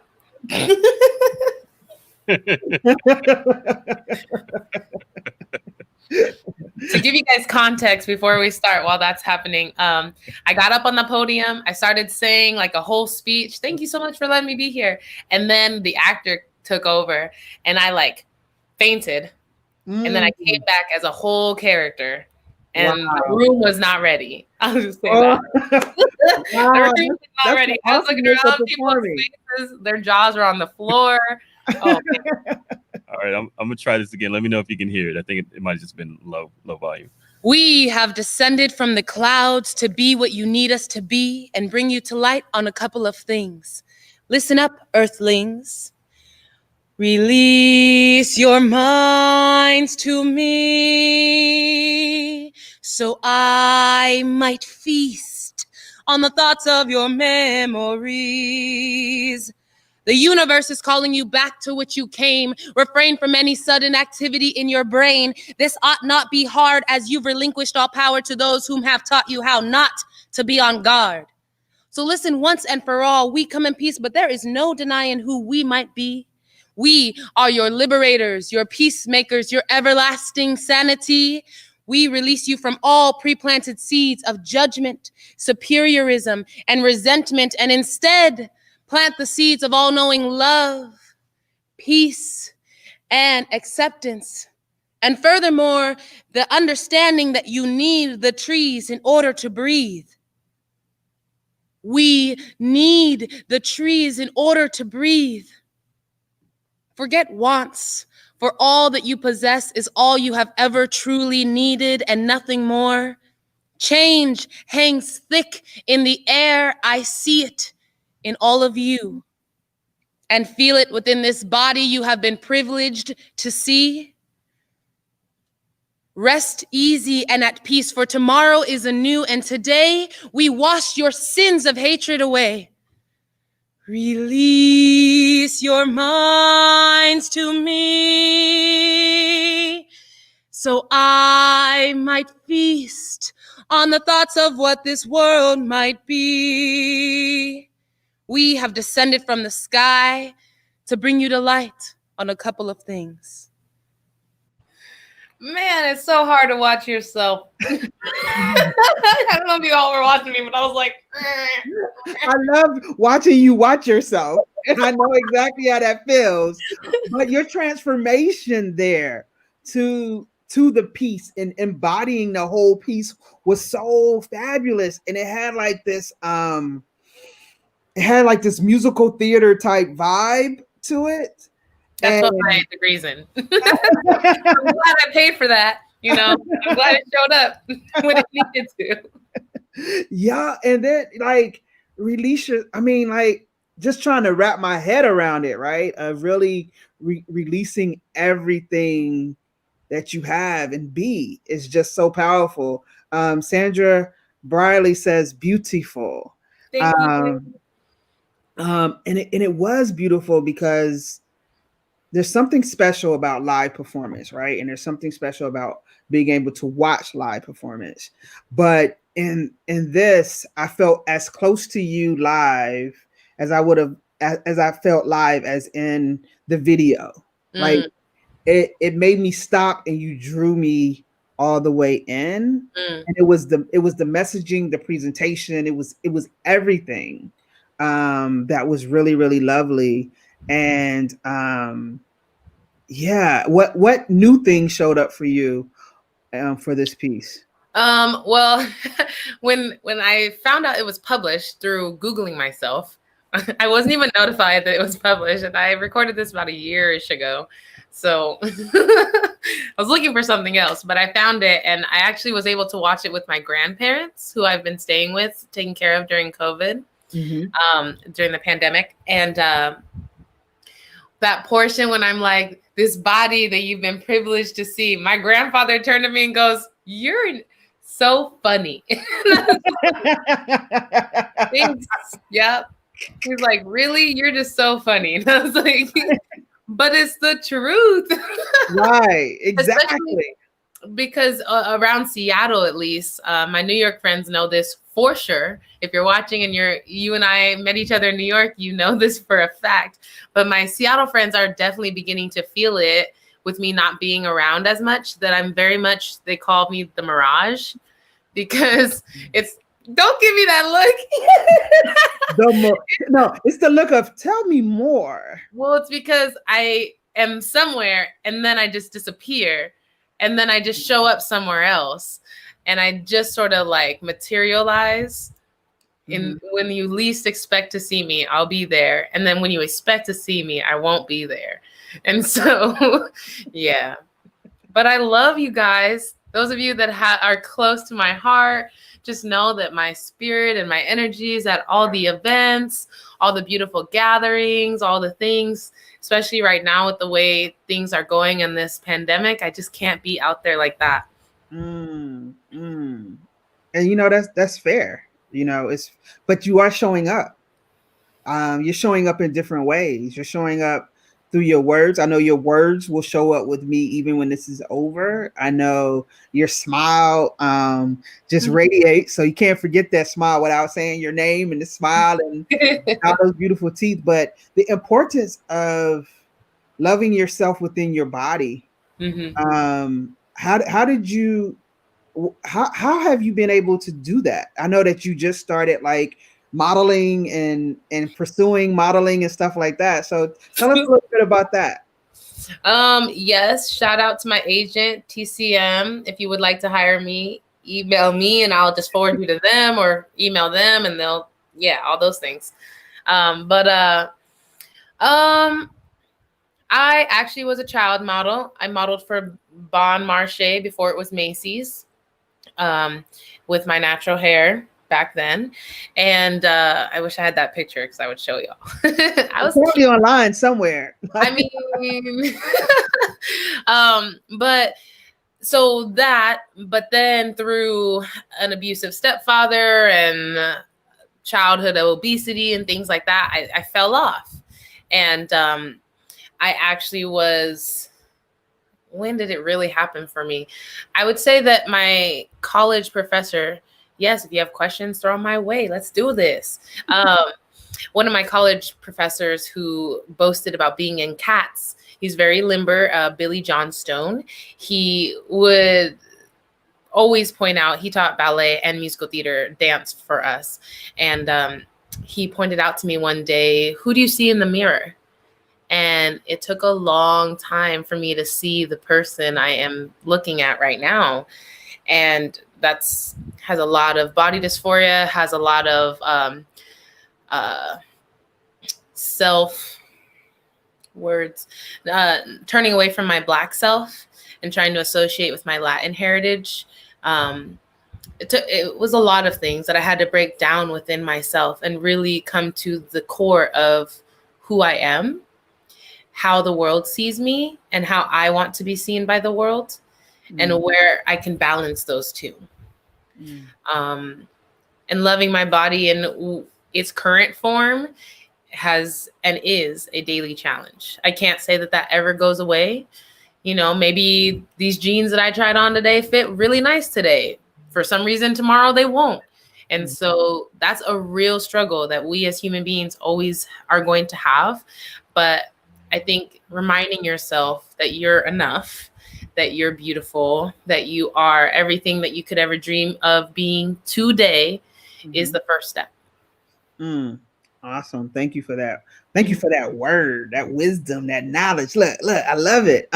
Speaker 2: To give you guys context before we start, while that's happening, I got up on the podium. I started saying like a whole speech. Thank you so much for letting me be here. And then the actor took over and I like fainted. And then I came back as a whole character. And the room was not ready. I'll just say that. The room was not ready. I was looking around people's faces. Their jaws were on the floor. Oh,
Speaker 6: all right, I'm gonna try this again. Let me know if you can hear it. I think it might have just been low volume.
Speaker 9: We have descended from the clouds to be what you need us to be and bring you to light on a couple of things. Listen up, Earthlings. Release your minds to me so I might feast on the thoughts of your memories. The universe is calling you back to which you came. Refrain from any sudden activity in your brain. This ought not be hard, as you've relinquished all power to those whom have taught you how not to be on guard. So listen once and for all, we come in peace, but there is no denying who we might be. We are your liberators, your peacemakers, your everlasting sanity. We release you from all pre-planted seeds of judgment, superiorism, and resentment, and instead plant the seeds of all-knowing love, peace, and acceptance. And furthermore, the understanding that you need the trees in order to breathe. We need the trees in order to breathe. Forget wants, for all that you possess is all you have ever truly needed and nothing more. Change hangs thick in the air. I see it in all of you and feel it within this body you have been privileged to see. Rest easy and at peace, for tomorrow is anew, and today we wash your sins of hatred away. Release your minds to me, so I might feast on the thoughts of what this world might be. We have descended from the sky to bring you to light on a couple of things.
Speaker 2: Man, it's so hard to watch yourself. I don't know if you all were watching me, but I was like,
Speaker 1: I love watching you watch yourself, and I know exactly how that feels. But your transformation there to the piece and embodying the whole piece was so fabulous, and it had like this musical theater type vibe to it.
Speaker 2: that's what my degree's in. I'm glad I paid for that. You know, I'm glad it showed up when it needed to.
Speaker 1: Yeah, and then like release your, I mean, like just trying to wrap my head around it, right? Of really releasing everything that you have and be is just so powerful. Sandra Briley says beautiful.
Speaker 2: Thank you.
Speaker 1: And it was beautiful because there's something special about live performance, right? And there's something special about being able to watch live performance. But in this, I felt as close to you live as I would have, as I felt live as in the video. Like it made me stop, and you drew me all the way in. And it was the messaging, the presentation, it was everything that was really, really lovely. And yeah, what new thing showed up for you for this piece?
Speaker 2: Well, when I found out it was published through Googling myself, I wasn't even notified that it was published, and I recorded this about a year-ish ago. So I was looking for something else, but I found it, and I actually was able to watch it with my grandparents, who I've been staying with, taking care of during COVID, during the pandemic. And that portion when I'm like, this body that you've been privileged to see, my grandfather turned to me and goes, "You're so funny." Thanks. Yep. He's like, "Really? You're just so funny." And I was like, but it's the truth.
Speaker 1: Right, exactly.
Speaker 2: Because around Seattle, at least, my New York friends know this for sure. If you're watching and you and I met each other in New York, you know this for a fact. But my Seattle friends are definitely beginning to feel it with me not being around as much, that I'm very much, they call me the Mirage, because it's, don't give me that look.
Speaker 1: No, it's the look of tell me more.
Speaker 2: Well, it's because I am somewhere and then I just disappear. And then I just show up somewhere else, and I just sort of like materialize in when you least expect to see me, I'll be there. And then when you expect to see me, I won't be there. And so, yeah. But I love you guys. Those of you that are close to my heart, just know that my spirit and my energy is at all the events, all the beautiful gatherings, all the things, especially right now with the way things are going in this pandemic. I just can't be out there like that.
Speaker 1: And you know, that's fair. You know, but you are showing up. You're showing up in different ways. You're showing up through your words. I know your words will show up with me even when this is over. I know your smile just radiates. So you can't forget that smile without saying your name and the smile and all those beautiful teeth. But the importance of loving yourself within your body. How have you been able to do that? I know that you just started like modeling and pursuing modeling and stuff like that. So tell us a little bit about that.
Speaker 2: Yes, shout out to my agent, TCM. If you would like to hire me, email me and I'll just forward you to them, or email them and they'll, all those things. I actually was a child model. I modeled for Bon Marché before it was Macy's, with my natural hair back then. And I wish I had that picture because I would show y'all. I was
Speaker 1: probably online somewhere.
Speaker 2: I mean, but then through an abusive stepfather and childhood obesity and things like that, I fell off. And I actually was, when did it really happen for me? I would say that my college professor, yes, if you have questions, throw them my way. Let's do this. One of my college professors who boasted about being in Cats, he's very limber, Billy Johnstone. He would always point out, he taught ballet and musical theater dance for us. And he pointed out to me one day, who do you see in the mirror? And it took a long time for me to see the person I am looking at right now. And has a lot of body dysphoria, has a lot of turning away from my Black self and trying to associate with my Latin heritage. It was a lot of things that I had to break down within myself and really come to the core of who I am, how the world sees me, and how I want to be seen by the world, and where I can balance those two. And loving my body in its current form is a daily challenge. I can't say that ever goes away. You know, maybe these jeans that I tried on today fit really nice today. For some reason, tomorrow they won't. And so that's a real struggle that we as human beings always are going to have. But I think reminding yourself that you're enough, that you're beautiful, that you are everything that you could ever dream of being today is the first step.
Speaker 1: Awesome. Thank you for that. Thank you for that word, that wisdom, that knowledge. Look, I love it.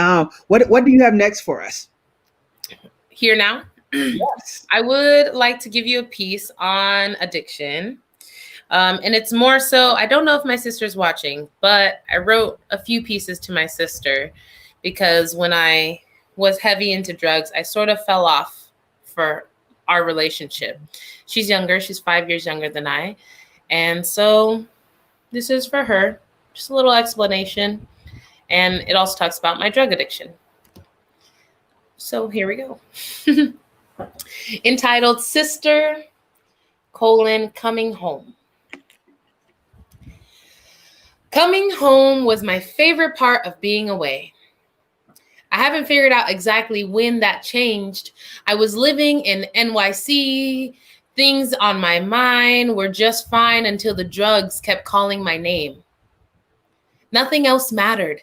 Speaker 1: What do you have next for us?
Speaker 2: Here now?
Speaker 1: Yes.
Speaker 2: I would like to give you a piece on addiction. And it's more so, I don't know if my sister's watching, but I wrote a few pieces to my sister because when I was heavy into drugs, I sort of fell off for our relationship. She's younger. She's 5 years younger than I. And so this is for her, just a little explanation. And it also talks about my drug addiction. So here we go. Entitled Sister, Coming Home. Coming home was my favorite part of being away. I haven't figured out exactly when that changed. I was living in NYC. Things on my mind were just fine until the drugs kept calling my name. Nothing else mattered.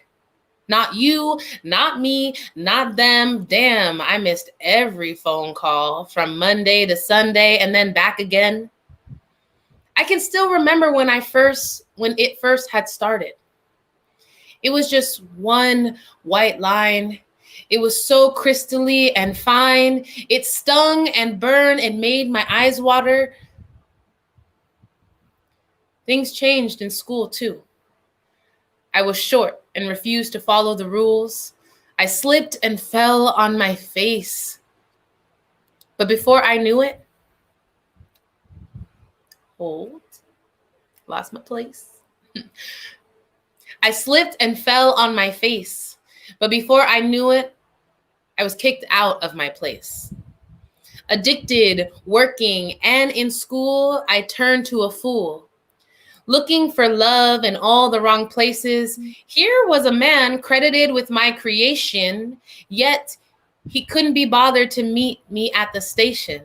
Speaker 2: Not you, not me, not them. Damn, I missed every phone call from Monday to Sunday and then back again. I can still remember when it first had started. It was just one white line. It was so crystally and fine. It stung and burned and made my eyes water. Things changed in school too. I was short and refused to follow the rules. I slipped and fell on my face. But before I knew it, lost my place. I slipped and fell on my face. But before I knew it, I was kicked out of my place. Addicted, working, and in school, I turned to a fool. Looking for love in all the wrong places, here was a man credited with my creation, yet he couldn't be bothered to meet me at the station.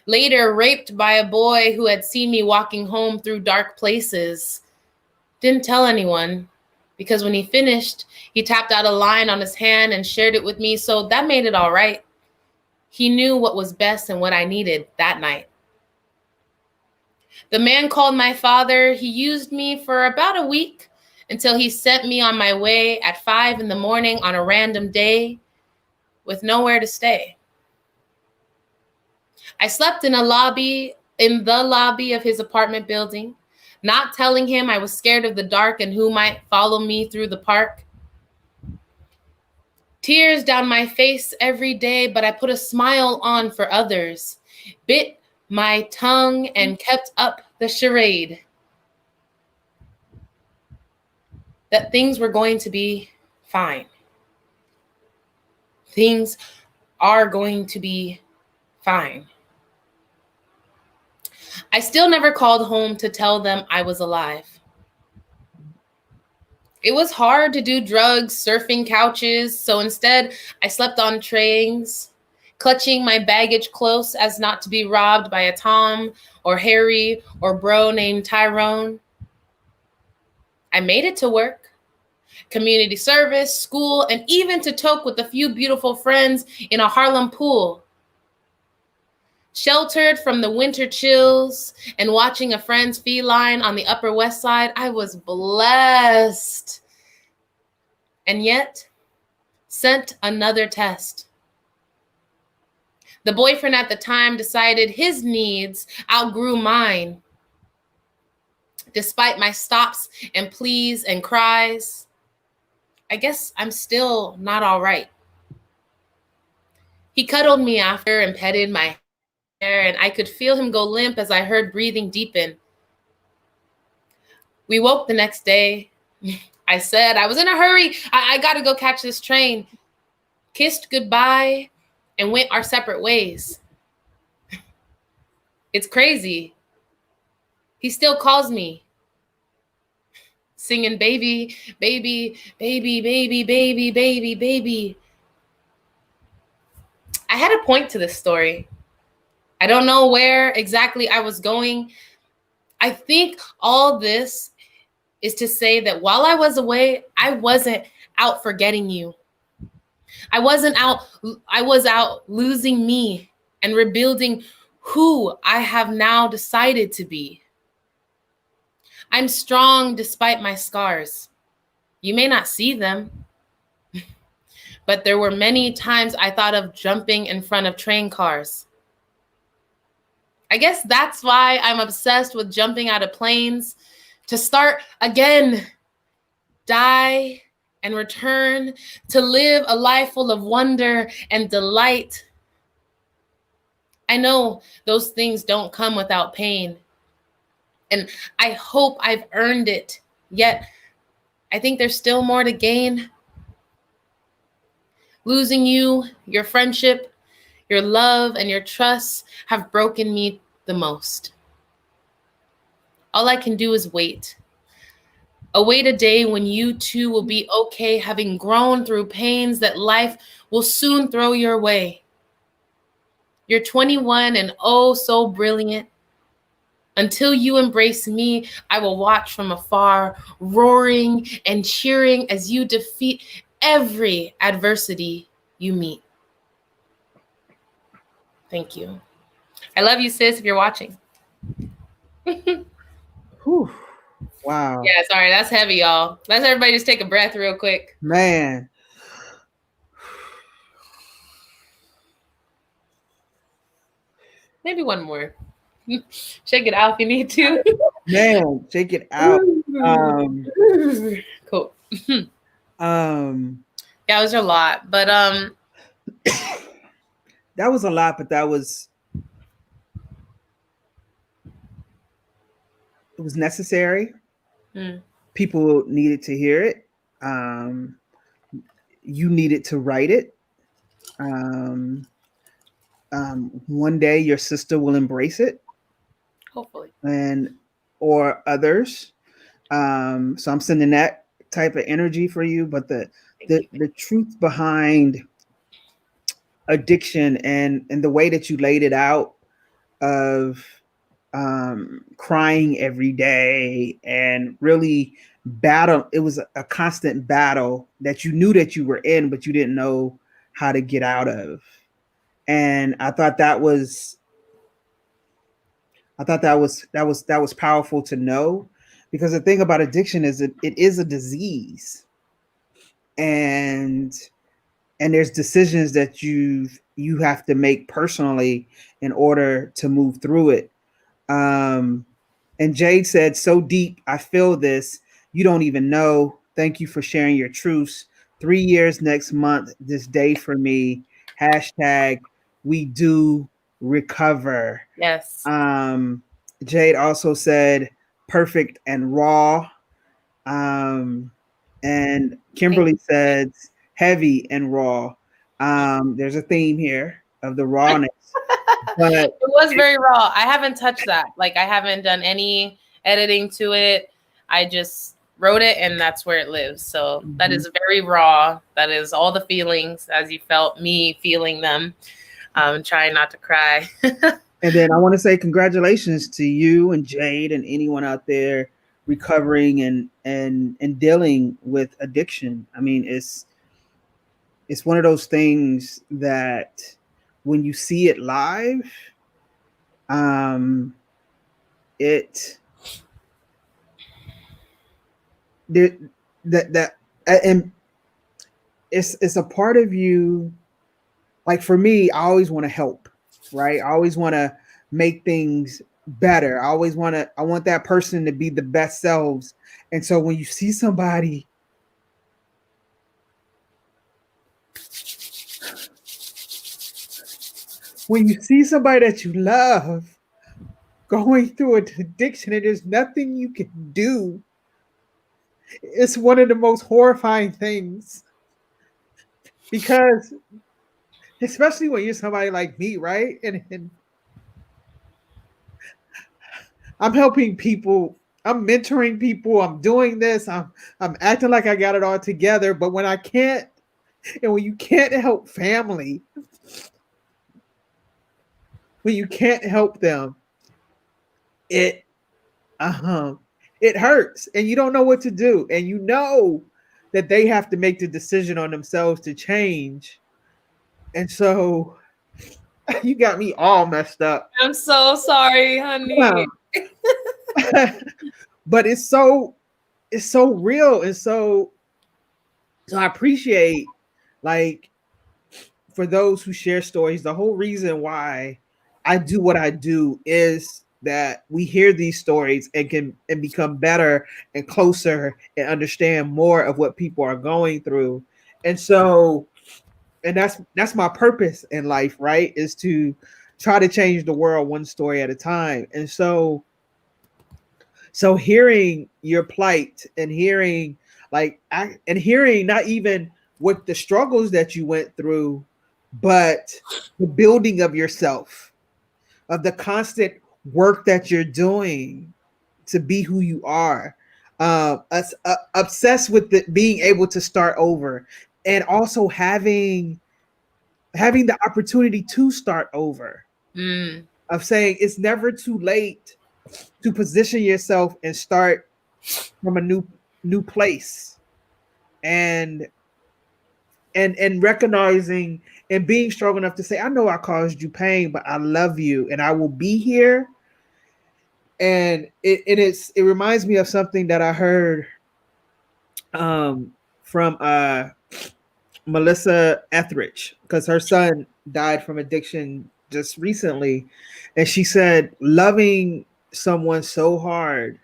Speaker 2: Later, raped by a boy who had seen me walking home through dark places. Didn't tell anyone, because when he finished, he tapped out a line on his hand and shared it with me, so that made it all right. He knew what was best and what I needed that night. The man called my father. He used me for about a week until he sent me on my way at 5 in the morning on a random day with nowhere to stay. I slept in the lobby of his apartment building, not telling him I was scared of the dark and who might follow me through the park. Tears down my face every day, but I put a smile on for others, bit my tongue and kept up the charade that things were going to be fine. Things are going to be fine. I still never called home to tell them I was alive. It was hard to do drugs, surfing couches, so instead I slept on trains, clutching my baggage close as not to be robbed by a Tom or Harry or bro named Tyrone. I made it to work, community service, school, and even to toke with a few beautiful friends in a Harlem pool. Sheltered from the winter chills and watching a friend's feline on the Upper West Side, I was blessed. And yet, sent another test. The boyfriend at the time decided his needs outgrew mine. Despite my stops and pleas and cries, I guess I'm still not all right. He cuddled me after and petted my hair, and I could feel him go limp as I heard breathing deepen. We woke the next day. I said, I was in a hurry. I got to go catch this train. Kissed goodbye and went our separate ways. It's crazy. He still calls me, singing, baby, baby, baby, baby, baby, baby, baby. I had a point to this story. I don't know where exactly I was going. I think all this is to say that while I was away, I wasn't out forgetting you. I was out losing me and rebuilding who I have now decided to be. I'm strong despite my scars. You may not see them, but there were many times I thought of jumping in front of train cars. I guess that's why I'm obsessed with jumping out of planes, to start again, die, and return, to live a life full of wonder and delight. I know those things don't come without pain, and I hope I've earned it, yet I think there's still more to gain. Losing you, your friendship, your love, and your trust have broken me the most. All I can do is wait. Await a day when you too will be okay, having grown through pains that life will soon throw your way. You're 21 and oh so brilliant. Until you embrace me, I will watch from afar, roaring and cheering as you defeat every adversity you meet. Thank you. I love you, sis, if you're watching.
Speaker 1: Whew. Wow.
Speaker 2: Yeah, sorry, that's heavy, y'all. Let's everybody just take a breath real quick.
Speaker 1: Man.
Speaker 2: Maybe one more. Shake it out if you need to.
Speaker 1: Man, shake it out.
Speaker 2: Cool.
Speaker 1: That
Speaker 2: was a lot, but
Speaker 1: that was a lot, but it was necessary. People needed to hear it. You needed to write it. One day your sister will embrace it.
Speaker 2: Hopefully.
Speaker 1: Or others. So I'm sending that type of energy for you. But the truth behind addiction and the way that you laid it out of crying every day and really battle. It was a constant battle that you knew that you were in, but you didn't know how to get out of. And I thought that was I thought that was powerful to know, because the thing about addiction is it is a disease, and there's decisions that you have to make personally in order to move through it. And Jade said, so deep, I feel this. You don't even know. Thank you for sharing your truths. 3 years next month, this day for me. Hashtag we do recover.
Speaker 2: Yes.
Speaker 1: Jade also said perfect and raw. And Kimberly said heavy and raw. There's a theme here of the rawness. But
Speaker 2: it was very raw. I haven't touched that. Like, I haven't done any editing to it. I just wrote it, and that's where it lives. So that is very raw. That is all the feelings as you felt me feeling them. Trying not to cry.
Speaker 1: And then I want to say congratulations to you and Jade and anyone out there recovering and dealing with addiction. I mean, it's one of those things that when you see it live, and it's a part of you. Like for me, I always want to help, right? I always want to make things better. I want that person to be the best selves. And so when you see somebody that you love going through an addiction and there's nothing you can do, it's one of the most horrifying things. Because especially when you're somebody like me, right? And I'm helping people, I'm mentoring people, I'm doing this, I'm acting like I got it all together, but when I can't, and when you can't help family, when you can't help them, it hurts, and you don't know what to do, and you know that they have to make the decision on themselves to change. And so you got me all messed up.
Speaker 2: I'm so sorry, honey.
Speaker 1: But it's so real. And so I appreciate, like, for those who share stories, the whole reason why I do what I do is that we hear these stories and can become better and closer and understand more of what people are going through. And so, and that's my purpose in life, right? Is to try to change the world one story at a time. And so hearing your plight and hearing not even what the struggles that you went through, but the building of yourself, of the constant work that you're doing to be who you are, obsessed with being able to start over, and also having the opportunity to start over, of saying it's never too late to position yourself and start from a new place, and recognizing and being strong enough to say, I know I caused you pain, but I love you and I will be here. And it reminds me of something that I heard from Melissa Etheridge, because her son died from addiction just recently. And she said, loving someone so hard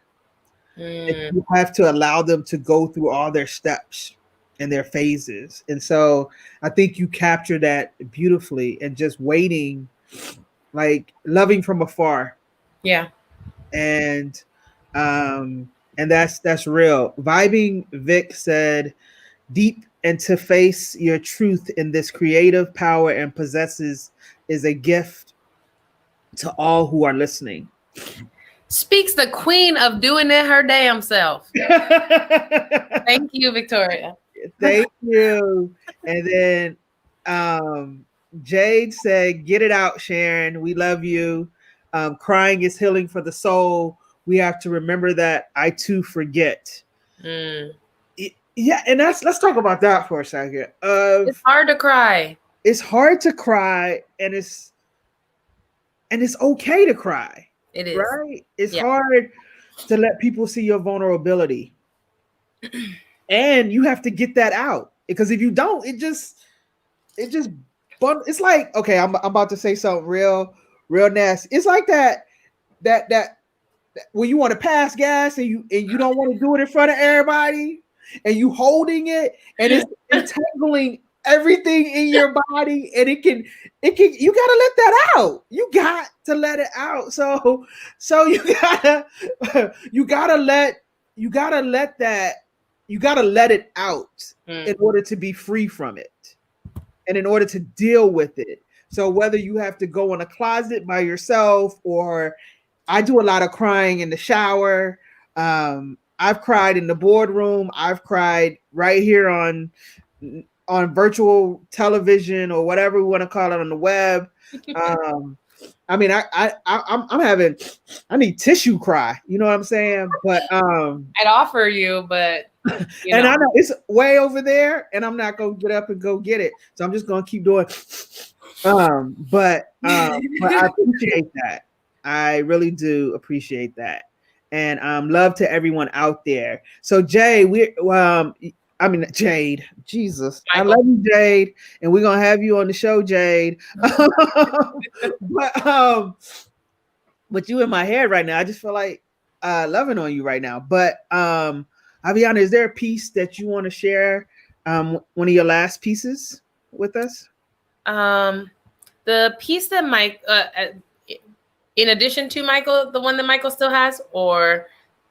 Speaker 1: that you have to allow them to go through all their steps and their phases. And so I think you capture that beautifully, and just waiting, like loving from afar.
Speaker 2: Yeah.
Speaker 1: And that's real. Vibing Vic said, deep and to face your truth in this creative power and possesses is a gift to all who are listening.
Speaker 2: Speaks the queen of doing it her damn self. Thank you, Victoria.
Speaker 1: Thank you. And then Jade said, get it out, Sharon. We love you. Crying is healing for the soul. We have to remember that. I too forget. Yeah, and let's talk about that for a second.
Speaker 2: It's hard to cry.
Speaker 1: It's hard to cry, and it's okay to cry.
Speaker 2: It is.
Speaker 1: right? It's
Speaker 2: Yeah.
Speaker 1: hard to let people see your vulnerability. And you have to get that out. Because if you don't, it's like, okay, I'm about to say something real nasty. It's like that when you want to pass gas and you don't want to do it in front of everybody and you holding it and it's entangling everything in your body and it can you gotta let that out. You got to let it out. So you gotta let it out in order to be free from it and in order to deal with it. So whether you have to go in a closet by yourself, or I do a lot of crying in the shower. I've cried in the boardroom. I've cried right here on virtual television or whatever we want to call it on the web. I mean, I need tissue cry. You know what I'm saying? But
Speaker 2: I'd offer you, but
Speaker 1: and I know it's way over there, and I'm not gonna get up and go get it. So I'm just gonna keep doing. But I appreciate that. I really do appreciate that, and love to everyone out there. So Jay, Jade, Jesus, Michael. I love you, Jade, and we're gonna have you on the show, Jade. But you in my head right now. I just feel like loving on you right now. But Aviona, is there a piece that you want to share? One of your last pieces with us?
Speaker 2: The piece that Mike, in addition to Michael, the one that Michael still has, or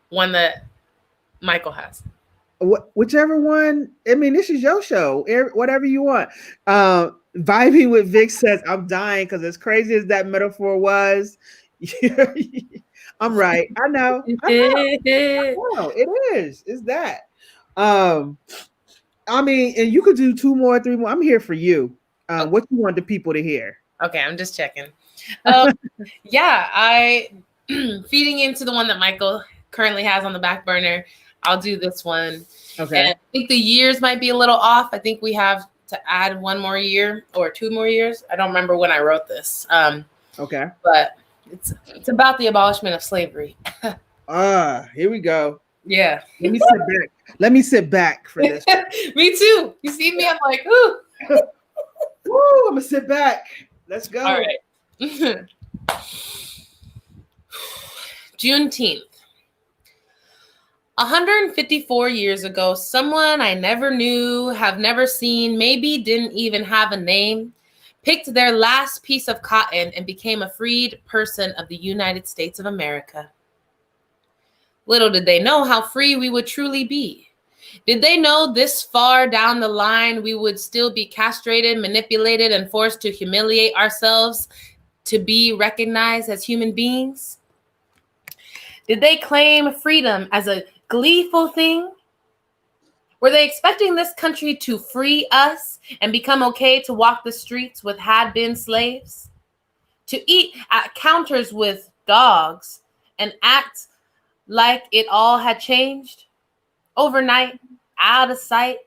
Speaker 2: one that Michael has?
Speaker 1: Whichever one. I mean, this is your show. Whatever you want. Vibing with Vic says, I'm dying because as crazy as that metaphor was, I'm right. I know. It is. It's that. I mean, and you could do 2 more, 3 more. I'm here for you. What you want the people to hear?
Speaker 2: Okay, I'm just checking. Yeah, feeding into the one that Michael currently has on the back burner, I'll do this one.
Speaker 1: Okay.
Speaker 2: And I think the years might be a little off. I think we have to add 1 more year or 2 more years. I don't remember when I wrote this.
Speaker 1: Okay.
Speaker 2: But it's about the abolishment of slavery.
Speaker 1: Here we go.
Speaker 2: Yeah.
Speaker 1: Let me sit back for this.
Speaker 2: Me too. You see me? I'm like, ooh.
Speaker 1: Woo, I'm gonna sit back. Let's go.
Speaker 2: All right. Juneteenth. 154 years ago, someone I never knew, have never seen, maybe didn't even have a name, picked their last piece of cotton and became a freed person of the United States of America. Little did they know how free we would truly be. Did they know this far down the line we would still be castrated, manipulated, and forced to humiliate ourselves to be recognized as human beings? Did they claim freedom as a gleeful thing? Were they expecting this country to free us and become okay to walk the streets with had-been slaves? To eat at counters with dogs and act like it all had changed? Overnight, out of sight,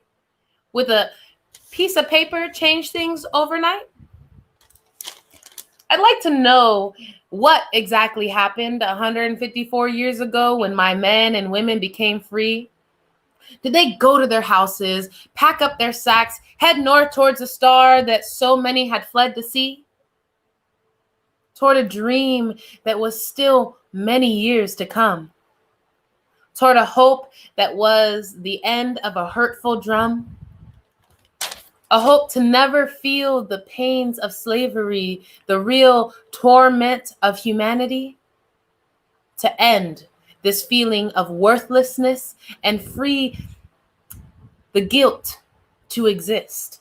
Speaker 2: with a piece of paper, change things overnight? I'd like to know what exactly happened 154 years ago when my men and women became free. Did they go to their houses, pack up their sacks, head north towards a star that so many had fled to see? Toward a dream that was still many years to come? Toward a hope that was the end of a hurtful drum? A hope to never feel the pains of slavery, the real torment of humanity? To end this feeling of worthlessness and free the guilt to exist?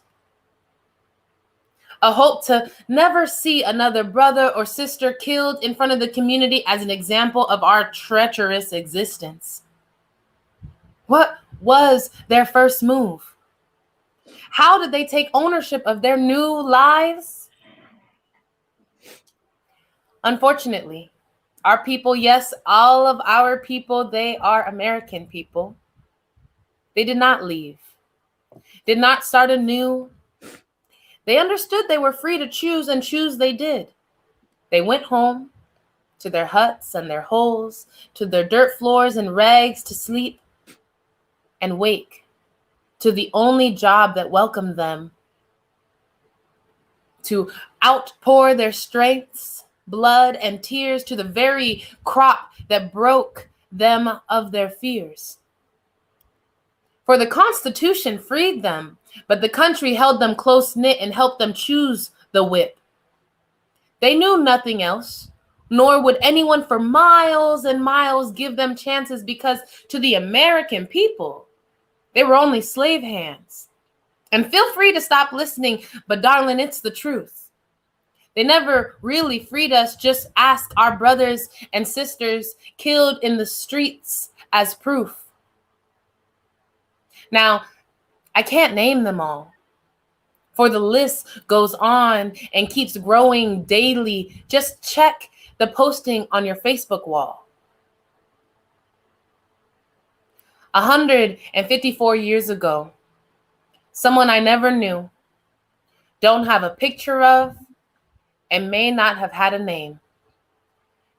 Speaker 2: A hope to never see another brother or sister killed in front of the community as an example of our treacherous existence? What was their first move? How did they take ownership of their new lives? Unfortunately, our people, yes, all of our people, they are American people. They did not leave, did not start anew. They understood they were free to choose, and choose they did. They went home, to their huts and their holes, to their dirt floors and rags to sleep and wake, to the only job that welcomed them, to outpour their strengths, blood, and tears to the very crop that broke them of their fears. For the Constitution freed them, but the country held them close-knit and helped them choose the whip. They knew nothing else, nor would anyone for miles and miles give them chances, because to the American people, they were only slave hands. And feel free to stop listening, but darling, it's the truth. They never really freed us. Just ask our brothers and sisters killed in the streets as proof. Now, I can't name them all, for the list goes on and keeps growing daily. Just check the posting on your Facebook wall. 154 years ago, someone I never knew, don't have a picture of, and may not have had a name,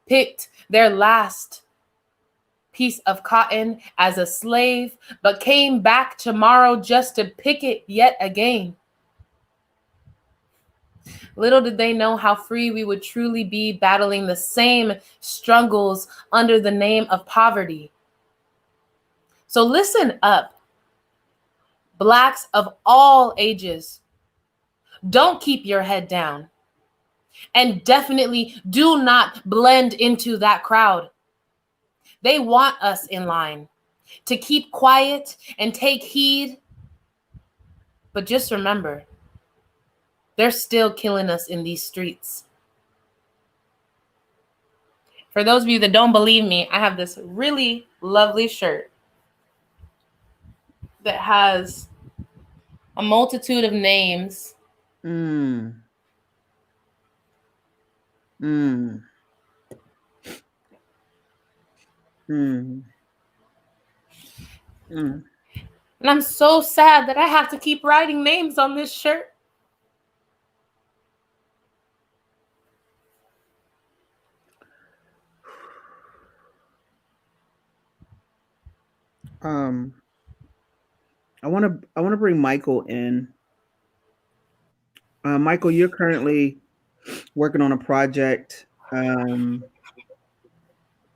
Speaker 2: picked their last piece of cotton as a slave, but came back tomorrow just to pick it yet again. Little did they know how free we would truly be, battling the same struggles under the name of poverty. So listen up, Blacks of all ages. Don't keep your head down. And definitely do not blend into that crowd. They want us in line to keep quiet and take heed. But just remember, they're still killing us in these streets. For those of you that don't believe me, I have this really lovely shirt that has a multitude of names.
Speaker 1: Mm.
Speaker 2: And I'm so sad that I have to keep writing names on this shirt.
Speaker 1: I want to bring Michael in. Michael, you're currently working on a project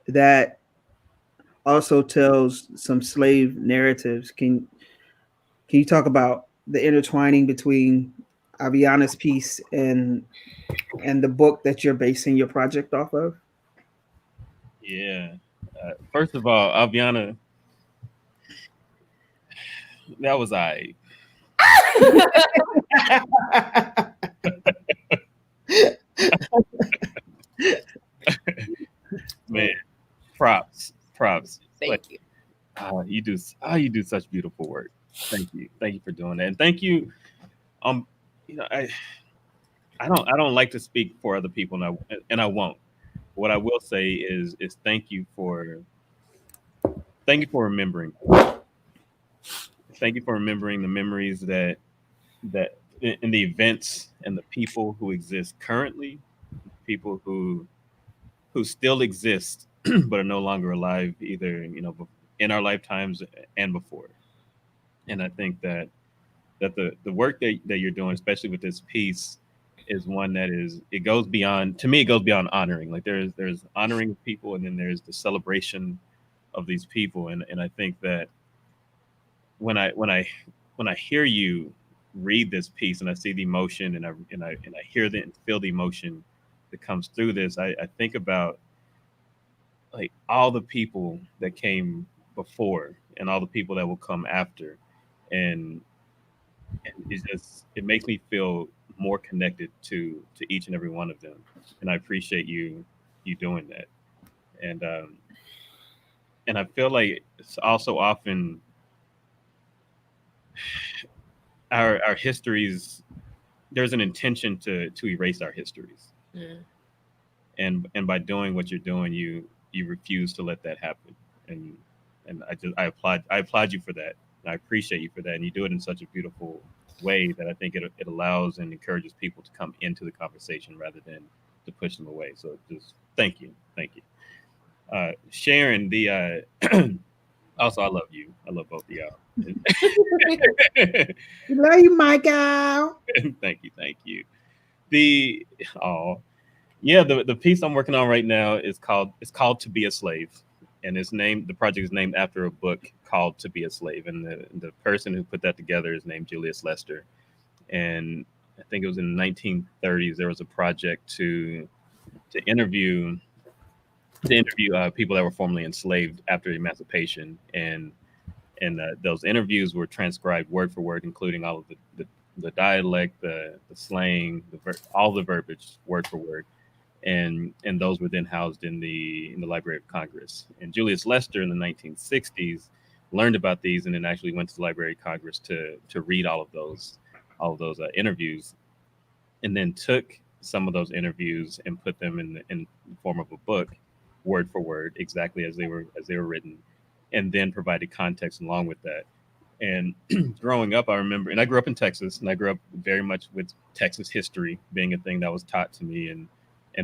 Speaker 1: that also tells some slave narratives. Can you talk about the intertwining between Aviona's piece and the book that you're basing your project off of?
Speaker 6: Yeah. First of all, Aviona, that was I. Man, props.
Speaker 5: Thank you.
Speaker 6: You do such beautiful work. Thank you for doing that, and thank you. I don't like to speak for other people, and I won't. What I will say is thank you for remembering. Thank you for remembering the memories that in the events and the people who exist currently, people who still exist but are no longer alive, either in our lifetimes and before. And I think that the work that you're doing, especially with this piece, is one that it goes beyond honoring. Like there's honoring people, and then there's the celebration of these people. And I think that when I hear you read this piece and I see the emotion and I hear and feel the emotion that comes through this, I think about like all the people that came before and all the people that will come after, and it makes me feel more connected to each and every one of them, and I appreciate you doing that. And I feel like it's also often our histories, there's an intention to erase our histories. And by doing what you're doing, you refuse to let that happen. And I applaud you for that. And I appreciate you for that. And you do it in such a beautiful way that I think it allows and encourages people to come into the conversation rather than to push them away. So just thank you. Sharon, the also I love you. I love both of y'all.
Speaker 1: We love you, Michael.
Speaker 6: Thank you. The piece I'm working on right now is called To Be a Slave, and the project is named after a book called To Be a Slave, and the person who put that together is named Julius Lester. And I think it was in the 1930s there was a project to interview people that were formerly enslaved after emancipation, and those interviews were transcribed word for word, including all of the dialect, the slang, all the verbiage word for word, and those were then housed in the Library of Congress. And Julius Lester in the 1960s learned about these and then actually went to the Library of Congress to read all of those interviews, and then took some of those interviews and put them in the form of a book, word for word, exactly as they were written, and then provided context along with that. And growing up, I remember, and I grew up in Texas, and I grew up very much with Texas history being a thing that was taught to me, and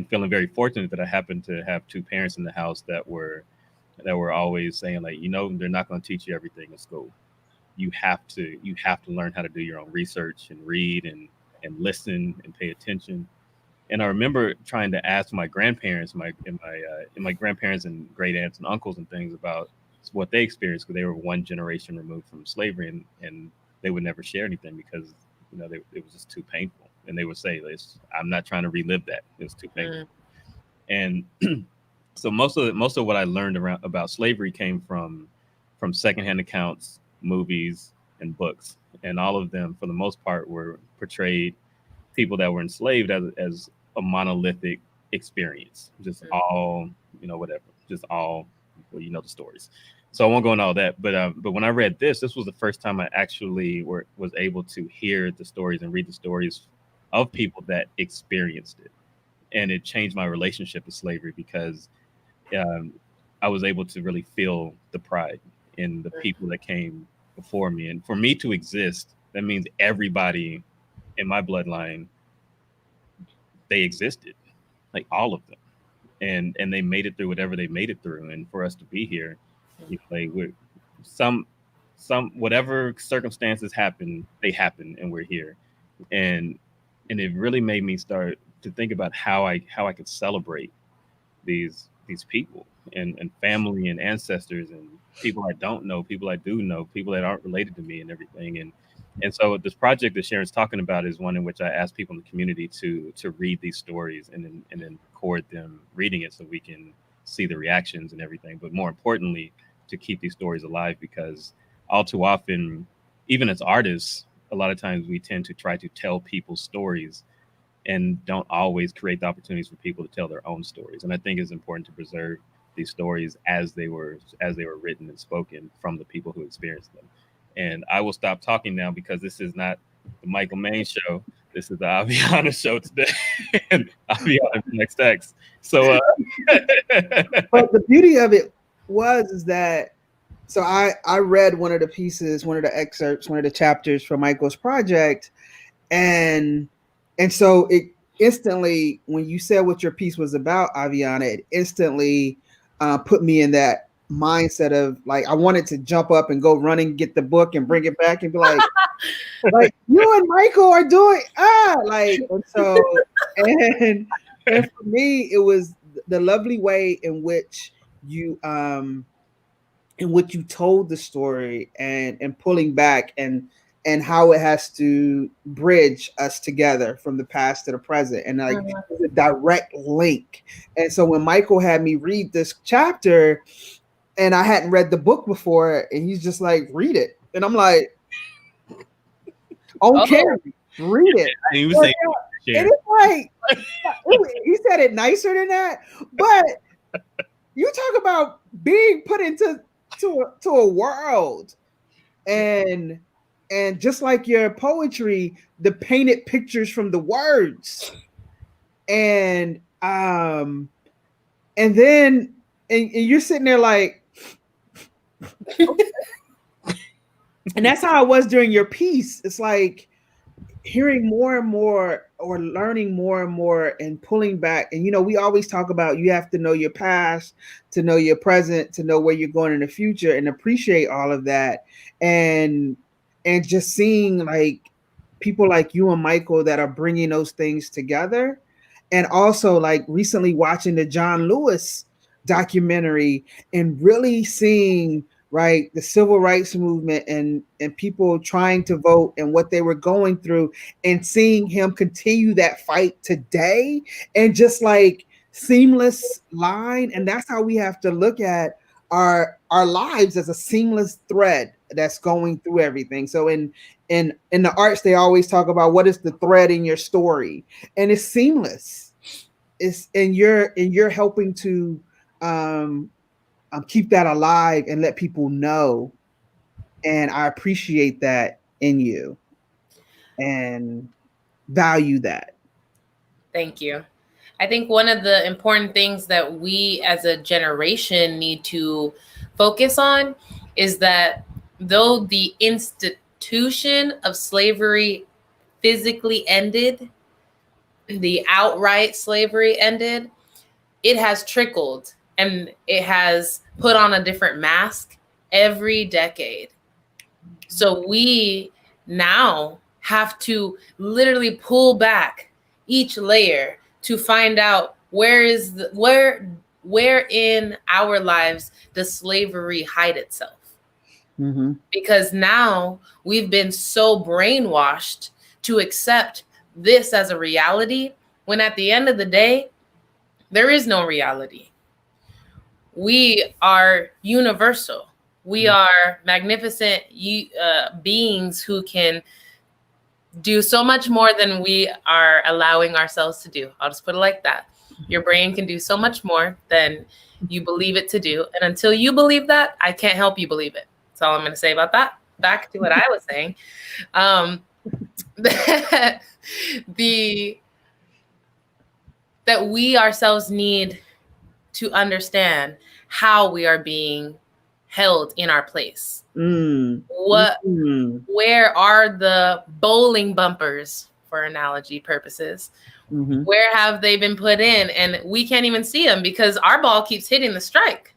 Speaker 6: feeling very fortunate that I happened to have two parents in the house that were always saying, like, they're not going to teach you everything in school. You have to learn how to do your own research and read and listen and pay attention. And I remember trying to ask my grandparents, my grandparents and great aunts and uncles and things about what they experienced, because they were one generation removed from slavery, and they would never share anything because it was just too painful. And they would say, "I'm not trying to relive that. It was too painful." And so most of what I learned about slavery came from secondhand accounts, movies, and books, and all of them, for the most part, were portrayed people that were enslaved as a monolithic experience, just all whatever, just all the stories. So I won't go into all that, but when I read this was the first time I actually was able to hear the stories and read the stories of people that experienced it, and it changed my relationship with slavery, because I was able to really feel the pride in the people that came before me. And for me to exist, that means everybody in my bloodline, they existed, like all of them, and they made it through whatever they made it through. And for us to be here, like we're some whatever circumstances happen, they happen, and we're here. And it really made me start to think about how I could celebrate these people and family and ancestors and people I don't know, people I do know, people that aren't related to me, and everything. And so this project that Sharon's talking about is one in which I ask people in the community to read these stories and then record them reading it, so we can see the reactions and everything. But more importantly, to keep these stories alive, because all too often, even as artists, a lot of times we tend to try to tell people's stories and don't always create the opportunities for people to tell their own stories. And I think it's important to preserve these stories as they were written and spoken from the people who experienced them. And I will stop talking now, because this is not the Michael Main show. This is the Aviona show today. And Aviona next Stax. So
Speaker 1: but the beauty of it is that, so I read one of the pieces, one of the excerpts, one of the chapters from Michael's project, and so it instantly, when you said what your piece was about, Aviona, it instantly put me in that mindset of, like, I wanted to jump up and go run and get the book and bring it back and be like, like, you and Michael are doing like. And so and for me, it was the lovely way in which you told the story, and pulling back, and how it has to bridge us together from the past to the present, and like there's a direct link. And so when Michael had me read this chapter, and I hadn't read the book before, and he's just like, read it, and I'm like, okay, read it.
Speaker 6: He was
Speaker 1: saying, it is like, he said it nicer than that, but you talk about being put into a world, and just like your poetry, the painted pictures from the words, and then you're sitting there like, okay. And that's how I was during your piece. It's like hearing more and more or learning more and more and pulling back. And, we always talk about you have to know your past to know your present, to know where you're going in the future and appreciate all of that. And just seeing like people like you and Michael that are bringing those things together. And also like recently watching the John Lewis documentary and really seeing right the civil rights movement and people trying to vote and what they were going through, and seeing him continue that fight today, and just like seamless line. And that's how we have to look at our lives, as a seamless thread that's going through everything. So in the arts, they always talk about what is the thread in your story, and it's seamless. It's and you're helping to keep that alive and let people know. And I appreciate that in you and value that.
Speaker 2: Thank you. I think one of the important things that we as a generation need to focus on is that though the institution of slavery physically ended, the outright slavery ended, it has trickled and it has put on a different mask every decade. So we now have to literally pull back each layer to find out where in our lives does slavery hide itself.
Speaker 1: Mm-hmm.
Speaker 2: Because now we've been so brainwashed to accept this as a reality, when at the end of the day, there is no reality. We are universal. We are magnificent beings who can do so much more than we are allowing ourselves to do. I'll just put it like that. Your brain can do so much more than you believe it to do. And until you believe that, I can't help you believe it. That's all I'm going to say about that. Back to what I was saying. That we ourselves need to understand how we are being held in our place. Where are the bowling bumpers, for analogy purposes?
Speaker 1: Mm-hmm.
Speaker 2: Where have they been put in? And we can't even see them because our ball keeps hitting the strike.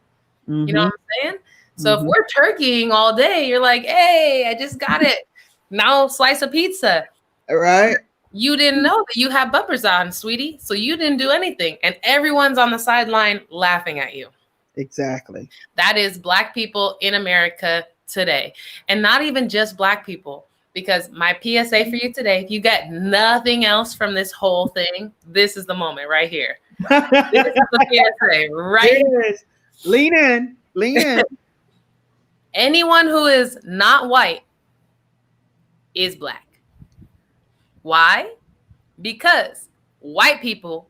Speaker 1: Mm-hmm.
Speaker 2: You know what I'm saying? So if we're turkeying all day, you're like, hey, I just got it. Now slice of pizza.
Speaker 1: Right.
Speaker 2: You didn't know that you have bumpers on, sweetie. So you didn't do anything. And everyone's on the sideline laughing at you.
Speaker 1: Exactly.
Speaker 2: That is Black people in America today. And not even just Black people. Because my PSA for you today, if you get nothing else from this whole thing, this is the moment right here. This is the PSA right here.
Speaker 1: Lean in. Lean in.
Speaker 2: Anyone who is not white is Black. Why? Because white people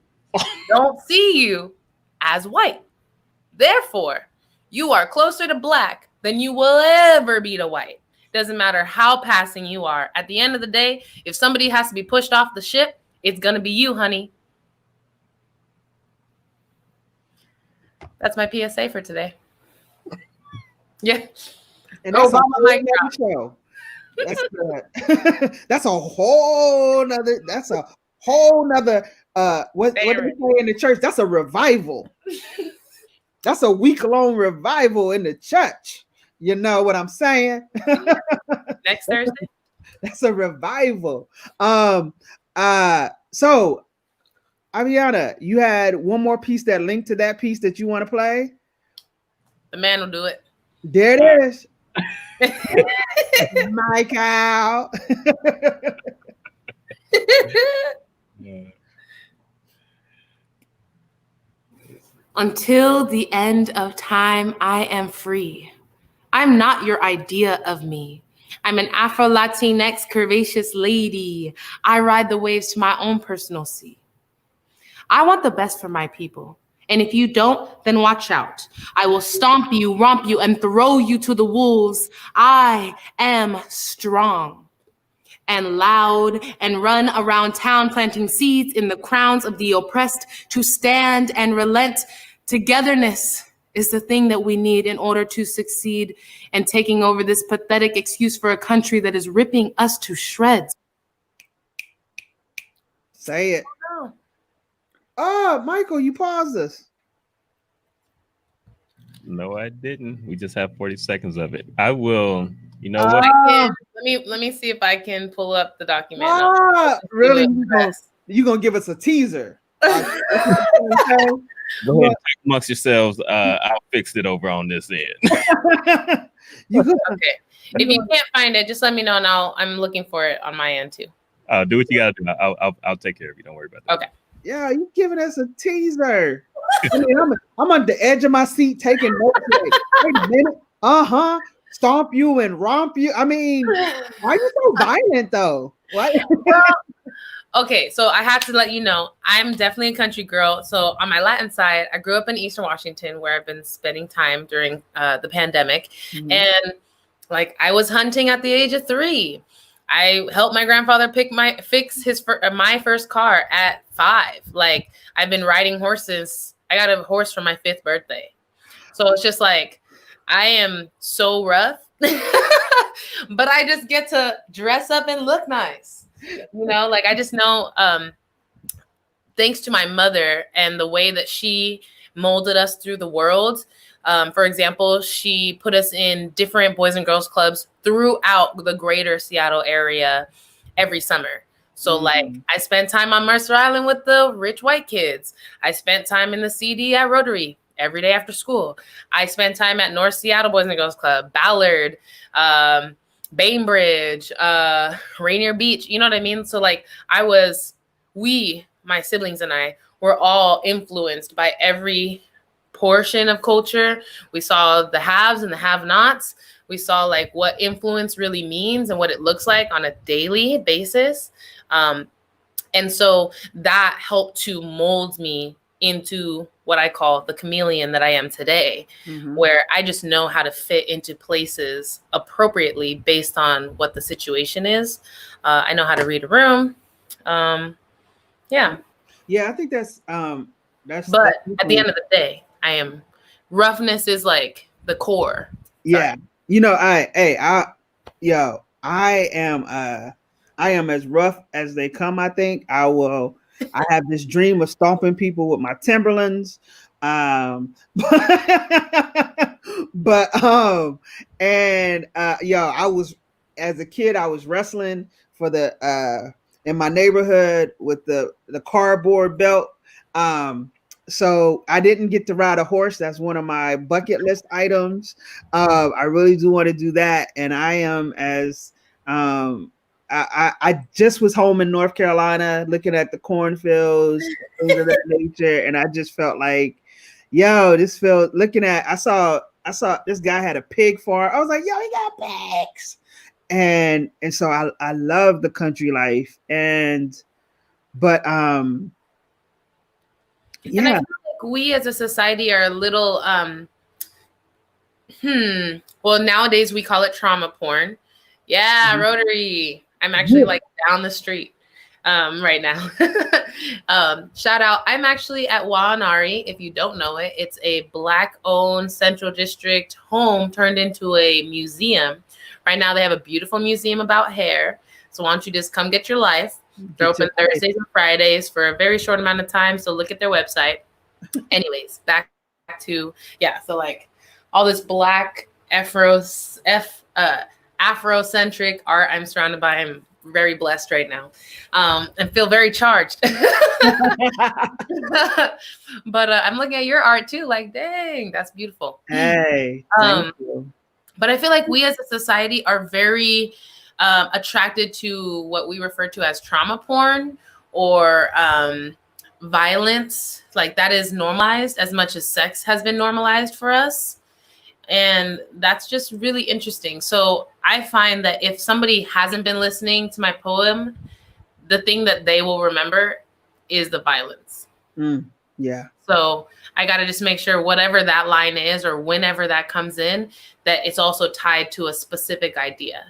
Speaker 2: don't see you as white. Therefore, you are closer to Black than you will ever be to white. Doesn't matter how passing you are. At the end of the day, if somebody has to be pushed off the ship, it's going to be you, honey. That's my PSA for today. Yeah.
Speaker 1: And that's a show. That's a whole nother what do they say in the church? That's a revival. That's a week-long revival in the church. You know what I'm saying?
Speaker 2: Next Thursday.
Speaker 1: That's a revival. So Aviona, you had one more piece that linked to that piece that you want to play?
Speaker 2: The man will do it.
Speaker 1: There it is. Michael.
Speaker 2: Until the end of time, I am free. I'm not your idea of me. I'm an Afro-Latinx curvaceous lady. I ride the waves to my own personal sea. I want the best for my people. And if you don't, then watch out. I will stomp you, romp you, and throw you to the wolves. I am strong and loud and run around town planting seeds in the crowns of the oppressed to stand and relent. Togetherness is the thing that we need in order to succeed and taking over this pathetic excuse for a country that is ripping us to shreds.
Speaker 1: Say it.
Speaker 2: Oh.
Speaker 1: Oh, Michael, you paused us.
Speaker 6: No, I didn't. We just have 40 seconds of it. I will. You know what?
Speaker 2: Let me see if I can pull up the document.
Speaker 1: Really? You gonna give us a teaser?
Speaker 6: Go ahead and talk amongst yourselves. I'll fix it over on this end.
Speaker 2: Okay. If you can't find it, just let me know, and I'm looking for it on my end too.
Speaker 6: Do what you gotta do. I'll take care of you. Don't worry about that.
Speaker 2: Okay.
Speaker 1: Yeah, you giving us a teaser. I mean, I'm on the edge of my seat taking notes. Like, wait a minute. Stomp you and romp you. I mean, why are you so violent though? What?
Speaker 2: Okay, so I have to let you know, I'm definitely a country girl. So on my Latin side, I grew up in Eastern Washington, where I've been spending time during the pandemic. Mm-hmm. And like, I was hunting at the age of 3. I helped my grandfather fix my first car at 5. Like, I've been riding horses. I got a horse for my 5th birthday. So it's just like, I am so rough, but I just get to dress up and look nice. You know, like, I just know, thanks to my mother and the way that she molded us through the world. For example, she put us in different boys and girls clubs throughout the greater Seattle area every summer. So like, I spent time on Mercer Island with the rich white kids. I spent time in the CD at Rotary every day after school. I spent time at North Seattle Boys and Girls Club, Ballard, Bainbridge, Rainier Beach. You know what I mean? So like, my siblings and I were all influenced by every portion of culture. We saw the haves and the have-nots. We saw like what influence really means and what it looks like on a daily basis. And so that helped to mold me into what I call the chameleon that I am today, where I just know how to fit into places appropriately based on what the situation is. I know how to read a room. Yeah, I think that's. But at the end of the day, roughness is like the core.
Speaker 1: Yeah, you know, I am as rough as they come. I think I have this dream of stomping people with my Timberlands. I was, as a kid, I was wrestling for in my neighborhood with the cardboard belt. So I didn't get to ride a horse. That's one of my bucket list items. I really do want to do that. And I am I just was home in North Carolina looking at the cornfields, things of that nature. And I just felt like, I saw this guy had a pig farm. I was like, he got pigs. And so I love the country life. But
Speaker 2: and I feel like we as a society are a little, well, nowadays we call it trauma porn. Yeah, Rotary. I'm actually like down the street right now. Shout out. I'm actually at Wanari. If you don't know it, it's a Black-owned Central District home turned into a museum. Right now they have a beautiful museum about hair. So why don't you just come get your life? They're open Thursdays and Fridays for a very short amount of time. So look at their website. Anyways, back to, so like all this Black Afrocentric art I'm surrounded by. I'm very blessed right now, and feel very charged. But I'm looking at your art too, like, dang, that's beautiful.
Speaker 1: Hey, thank you.
Speaker 2: But I feel like we as a society are very attracted to what we refer to as trauma porn or violence. Like, that is normalized as much as sex has been normalized for us. And that's just really interesting. So I find that if somebody hasn't been listening to my poem, the thing that they will remember is the violence.
Speaker 1: Yeah. So
Speaker 2: I got to just make sure whatever that line is or whenever that comes in, that it's also tied to a specific idea.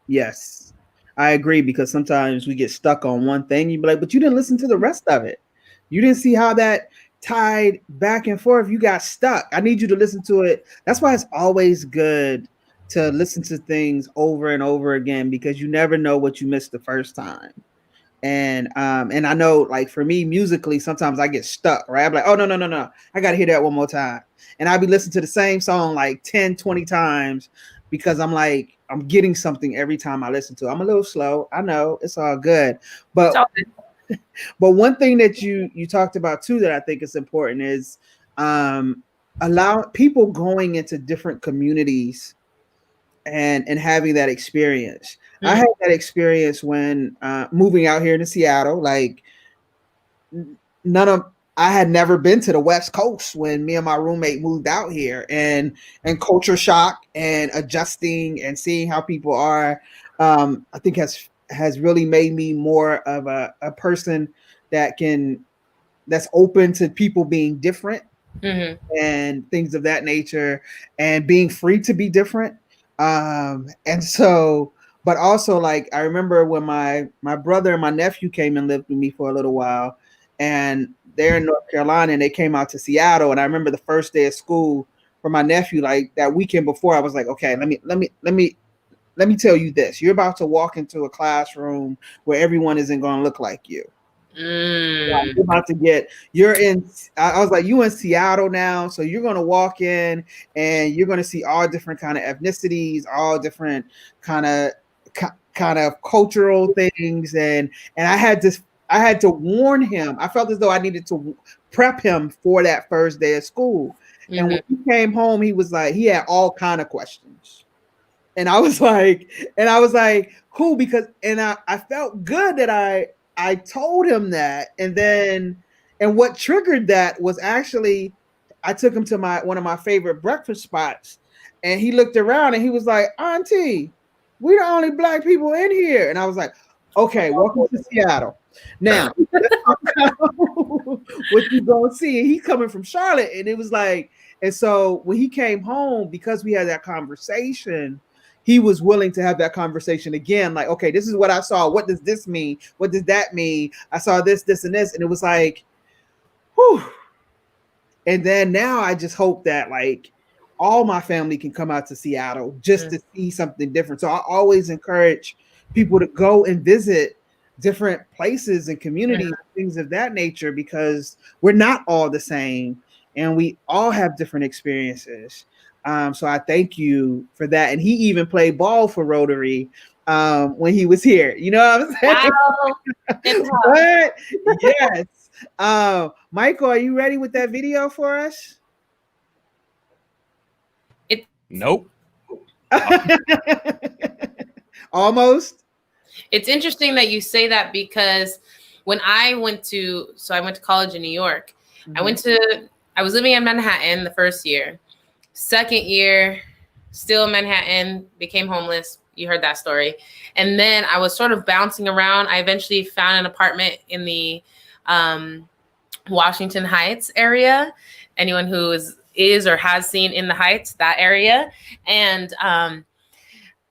Speaker 1: Yes, I agree, because sometimes we get stuck on one thing. You'd be like, but you didn't listen to the rest of it. You didn't see how that tied back and forth. You got stuck. I need you to listen to it. That's why it's always good to listen to things over and over again, because you never know what you missed the first time. And I know, like, for me musically, sometimes I get stuck, right? I'm like, oh, no, I gotta hear that one more time. And I'll be listening to the same song like 10, 20 times because I'm like, I'm getting something every time I listen to it. I'm a little slow, I know, it's all good. But one thing that you talked about too that I think is important is allow people going into different communities and having that experience. I had that experience when moving out here to Seattle. Like, I had never been to the West Coast when me and my roommate moved out here, and culture shock and adjusting and seeing how people are, I think has really made me more of a person that's open to people being different and things of that nature, and being free to be different. And so, but also, like, I remember when my brother and my nephew came and lived with me for a little while, and they're in North Carolina, and they came out to Seattle. And I remember the first day of school for my nephew, like that weekend before, I was like, okay, let me tell you this. You're about to walk into a classroom where everyone isn't going to look like you. You're about to I was like, you in Seattle now, so you're going to walk in and you're going to see all different kind of ethnicities, all different kind of cultural things, and I had to warn him. I felt as though I needed to prep him for that first day of school. And when he came home, he was like, he had all kind of questions. And I was like, cool, because I felt good that I told him that. And what triggered that was actually, I took him to one of my favorite breakfast spots, and he looked around and he was like, Auntie, we're the only Black people in here. And I was like, okay, welcome to Seattle. Now, what you gonna see? And he's coming from Charlotte, and it was like, and so when he came home, because we had that conversation, he was willing to have that conversation again. Like, okay, this is what I saw. What does this mean? What does that mean? I saw this, this, and this, and it was like, whew. And then now I just hope that, like, all my family can come out to Seattle just to see something different. So I always encourage people to go and visit different places and communities, things of that nature, because we're not all the same and we all have different experiences. So I thank you for that. And he even played ball for Rotary when he was here. You know what I'm saying? Wow. But, yes. Michael, are you ready with that video for us?
Speaker 6: Nope.
Speaker 1: Almost.
Speaker 2: It's interesting that you say that, because when I went to college in New York, I was living in Manhattan the first year. Second year, still in Manhattan, became homeless. You heard that story. And then I was sort of bouncing around. I eventually found an apartment in the Washington Heights area. Anyone who is or has seen In the Heights, that area. And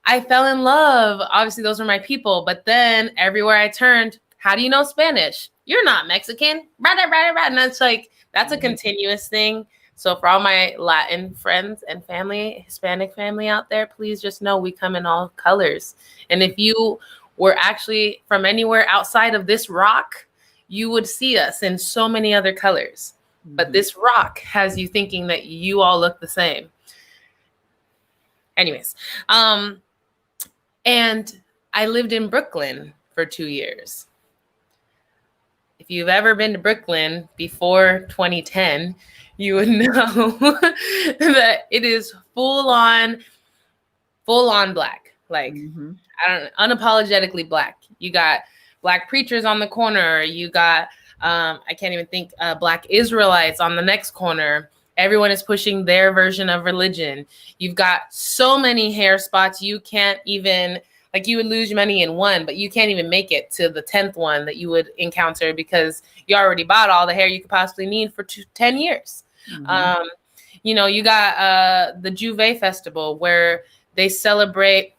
Speaker 2: I fell in love. Obviously, those were my people. But then everywhere I turned, how do you know Spanish? You're not Mexican. And that's like, that's a continuous thing. So for all my Latin friends and family, Hispanic family out there, please just know we come in all colors. And if you were actually from anywhere outside of this rock, you would see us in so many other colors. But this rock has you thinking that you all look the same. Anyways, and I lived in Brooklyn for 2 years. If you've ever been to Brooklyn before 2010, you would know that it is full on Black, like unapologetically Black. You got Black preachers on the corner. You got I can't even think Black Israelites on the next corner. Everyone is pushing their version of religion. You've got so many hair spots you can't even, like, you would lose money in one, but you can't even make it to the 10th one that you would encounter because you already bought all the hair you could possibly need for 10 years. You know, you got the Juve Festival where they celebrate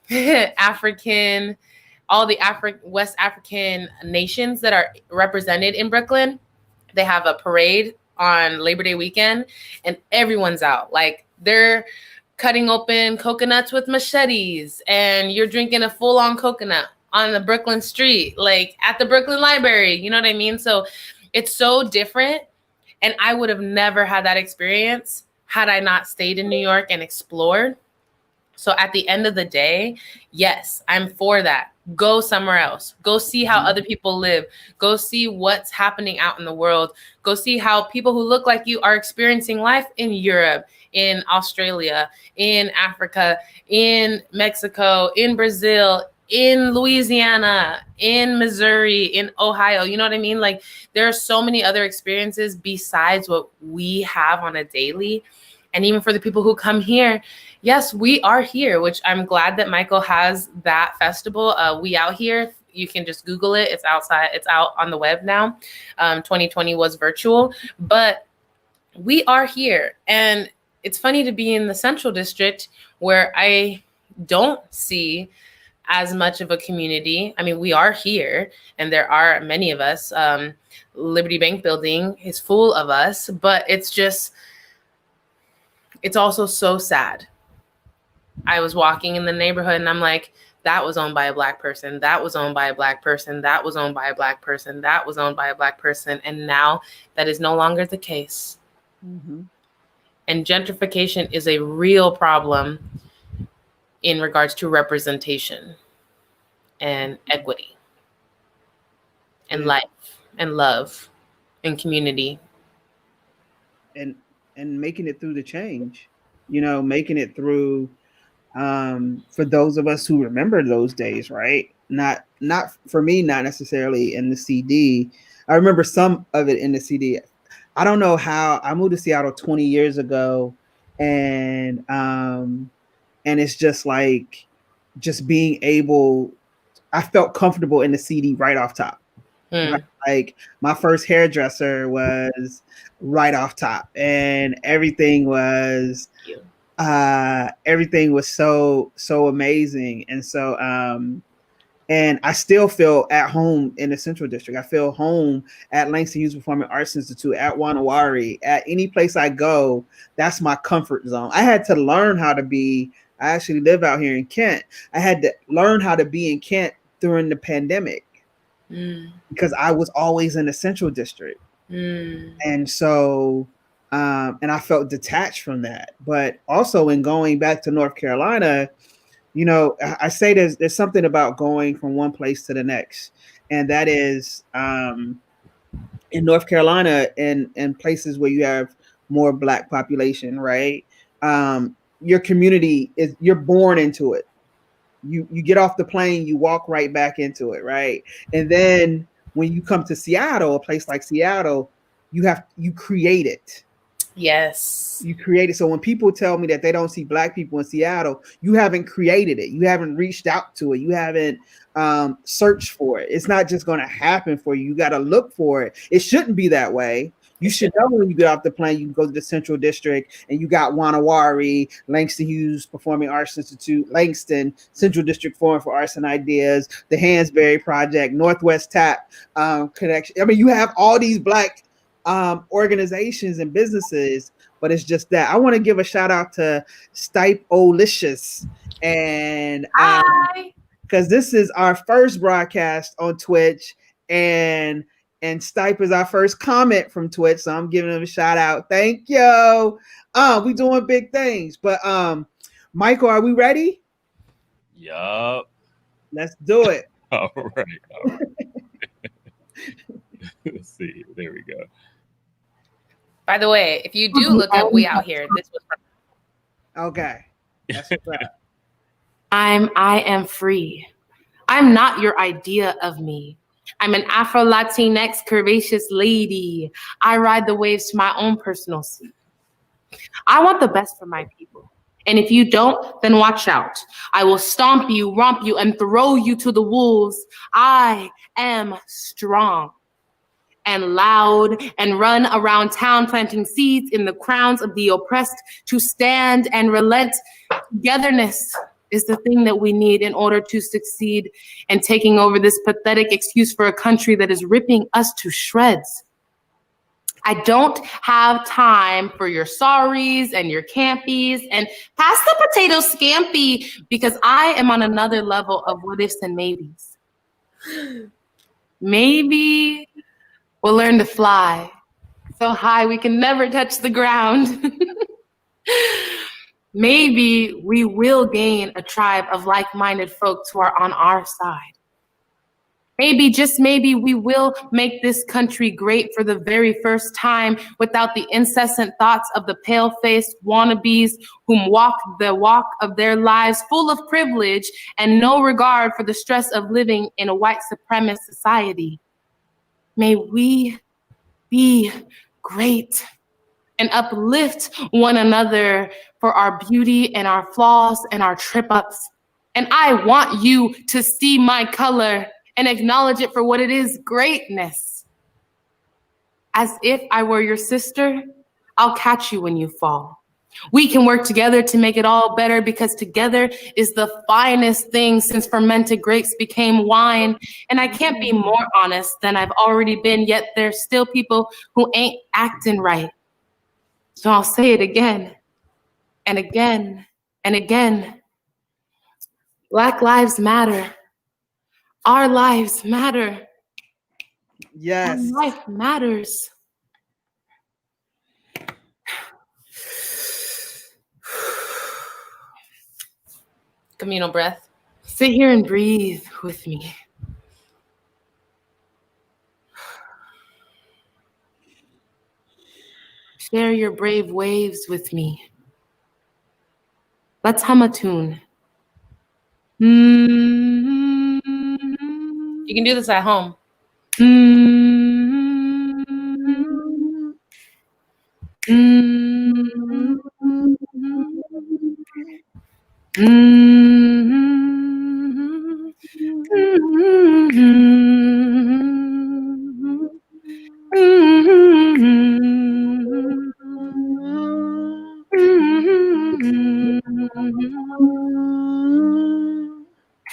Speaker 2: all the West African nations that are represented in Brooklyn. They have a parade on Labor Day weekend and everyone's out. Like, they're cutting open coconuts with machetes and you're drinking a full-on coconut on the Brooklyn street, like at the Brooklyn Library. You know what I mean? So it's so different. And I would have never had that experience had I not stayed in New York and explored. So at the end of the day, yes, I'm for that. Go somewhere else. Go see how other people live. Go see what's happening out in the world. Go see how people who look like you are experiencing life in Europe, in Australia, in Africa, in Mexico, in Brazil, in Louisiana, in Missouri, in Ohio. You know what I mean? Like, there are so many other experiences besides what we have on a daily. And even for the people who come here, yes, we are here, which I'm glad that Michael has that festival. We Out Here. You can just Google it. It's outside. It's out on the web now. 2020 was virtual, but we are here. And it's funny to be in the Central District where I don't see as much of a community. I mean, we are here and there are many of us. Liberty Bank building is full of us, but it's also so sad. I was walking in the neighborhood and I'm like, that was owned by a Black person. That was owned by a Black person. That was owned by a Black person. That was owned by a Black person. And now that is no longer the case.
Speaker 1: Mm-hmm.
Speaker 2: And gentrification is a real problem in regards to representation and equity and life and love and community.
Speaker 1: And making it through the change, making it through, for those of us who remember those days, right? Not for me, not necessarily in the CD. I remember some of it in the CD. I don't know how. I moved to Seattle 20 years ago, and it's just like, just being able, I felt comfortable in the CD right off top. Right? Like, my first hairdresser was right off top, and everything was so amazing. And so and I still feel at home in the Central District. I feel home at Langston Hughes Performing Arts Institute, at Wanawari, at any place I go. That's my comfort zone. I had to learn how to be. I actually live out here in Kent. I had to learn how to be in Kent during the pandemic because I was always in the Central District. And so, and I felt detached from that. But also, in going back to North Carolina, I say there's something about going from one place to the next. And that is in North Carolina and places where you have more Black population, right? Your community you're born into it. You get off the plane, you walk right back into it, right? And then when you come to Seattle, a place like Seattle, you create it.
Speaker 2: Yes.
Speaker 1: You create it. So when people tell me that they don't see Black people in Seattle, you haven't created it. You haven't reached out to it. You haven't searched for it. It's not just going to happen for you. You got to look for it. It shouldn't be that way. You should know when you get off the plane, you can go to the Central District and you got Wanawari, Langston Hughes Performing Arts Institute, Langston, Central District Forum for Arts and Ideas, the Hansberry Project, Northwest Tap Connection. I mean, you have all these Black organizations and businesses, but it's just that. I want to give a shout out to Stipe-olicious, and because this is our first broadcast on Twitch, and Stipe is our first comment from Twitch, so I'm giving him a shout out. Thank you. We doing big things. But Michael, are we ready?
Speaker 6: Yup.
Speaker 1: Let's do it.
Speaker 6: All right. Let's see. There we go.
Speaker 2: By the way, if you do look up We Out Here, this was from.
Speaker 1: Okay. That's right.
Speaker 2: I am free. I'm not your idea of me. I'm an Afro-Latinx curvaceous lady. I ride the waves to my own personal sea. I want the best for my people. And if you don't, then watch out. I will stomp you, romp you, and throw you to the wolves. I am strong and loud and run around town planting seeds in the crowns of the oppressed to stand and relent. Togetherness is the thing that we need in order to succeed in taking over this pathetic excuse for a country that is ripping us to shreds. I don't have time for your sorries and your campies, and pass the potato scampi, because I am on another level of what ifs and maybes. Maybe we'll learn to fly so high we can never touch the ground. Maybe we will gain a tribe of like-minded folks who are on our side. Maybe, just maybe, we will make this country great for the very first time without the incessant thoughts of the pale-faced wannabes whom walk the walk of their lives full of privilege and no regard for the stress of living in a white supremacist society. May we be great and uplift one another for our beauty and our flaws and our trip-ups. And I want you to see my color and acknowledge it for what it is, greatness. As if I were your sister, I'll catch you when you fall. We can work together to make it all better because together is the finest thing since fermented grapes became wine. And I can't be more honest than I've already been, yet there's still people who ain't acting right. So I'll say it again and again and again. Black lives matter. Our lives matter.
Speaker 1: Yes.
Speaker 2: Our life matters. Communal breath. Sit here and breathe with me. Share your brave waves with me. Let's hum a tune. You can do this at home.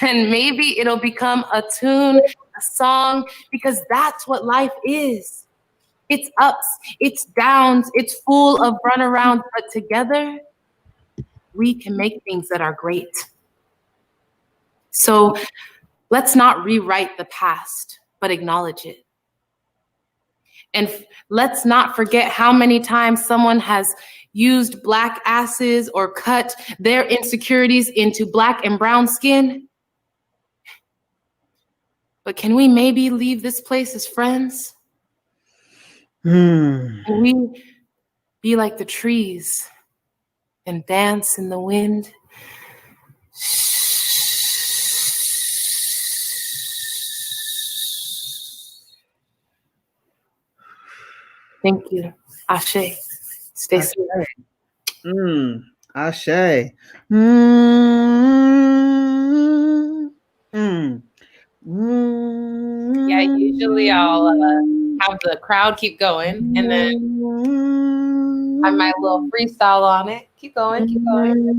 Speaker 2: And maybe it'll become a tune, a song, because that's what life is. It's ups, it's downs, it's full of runarounds, but together, we can make things that are great. So let's not rewrite the past, but acknowledge it. And let's not forget how many times someone has used black asses or cut their insecurities into black and brown skin. But can we maybe leave this place as friends? Can we be like the trees and dance in the wind? Thank you. Ashe. Stay safe.
Speaker 1: Ashe.
Speaker 2: Yeah, usually I'll have the crowd keep going, and then I might little freestyle on it. Keep going, keep going.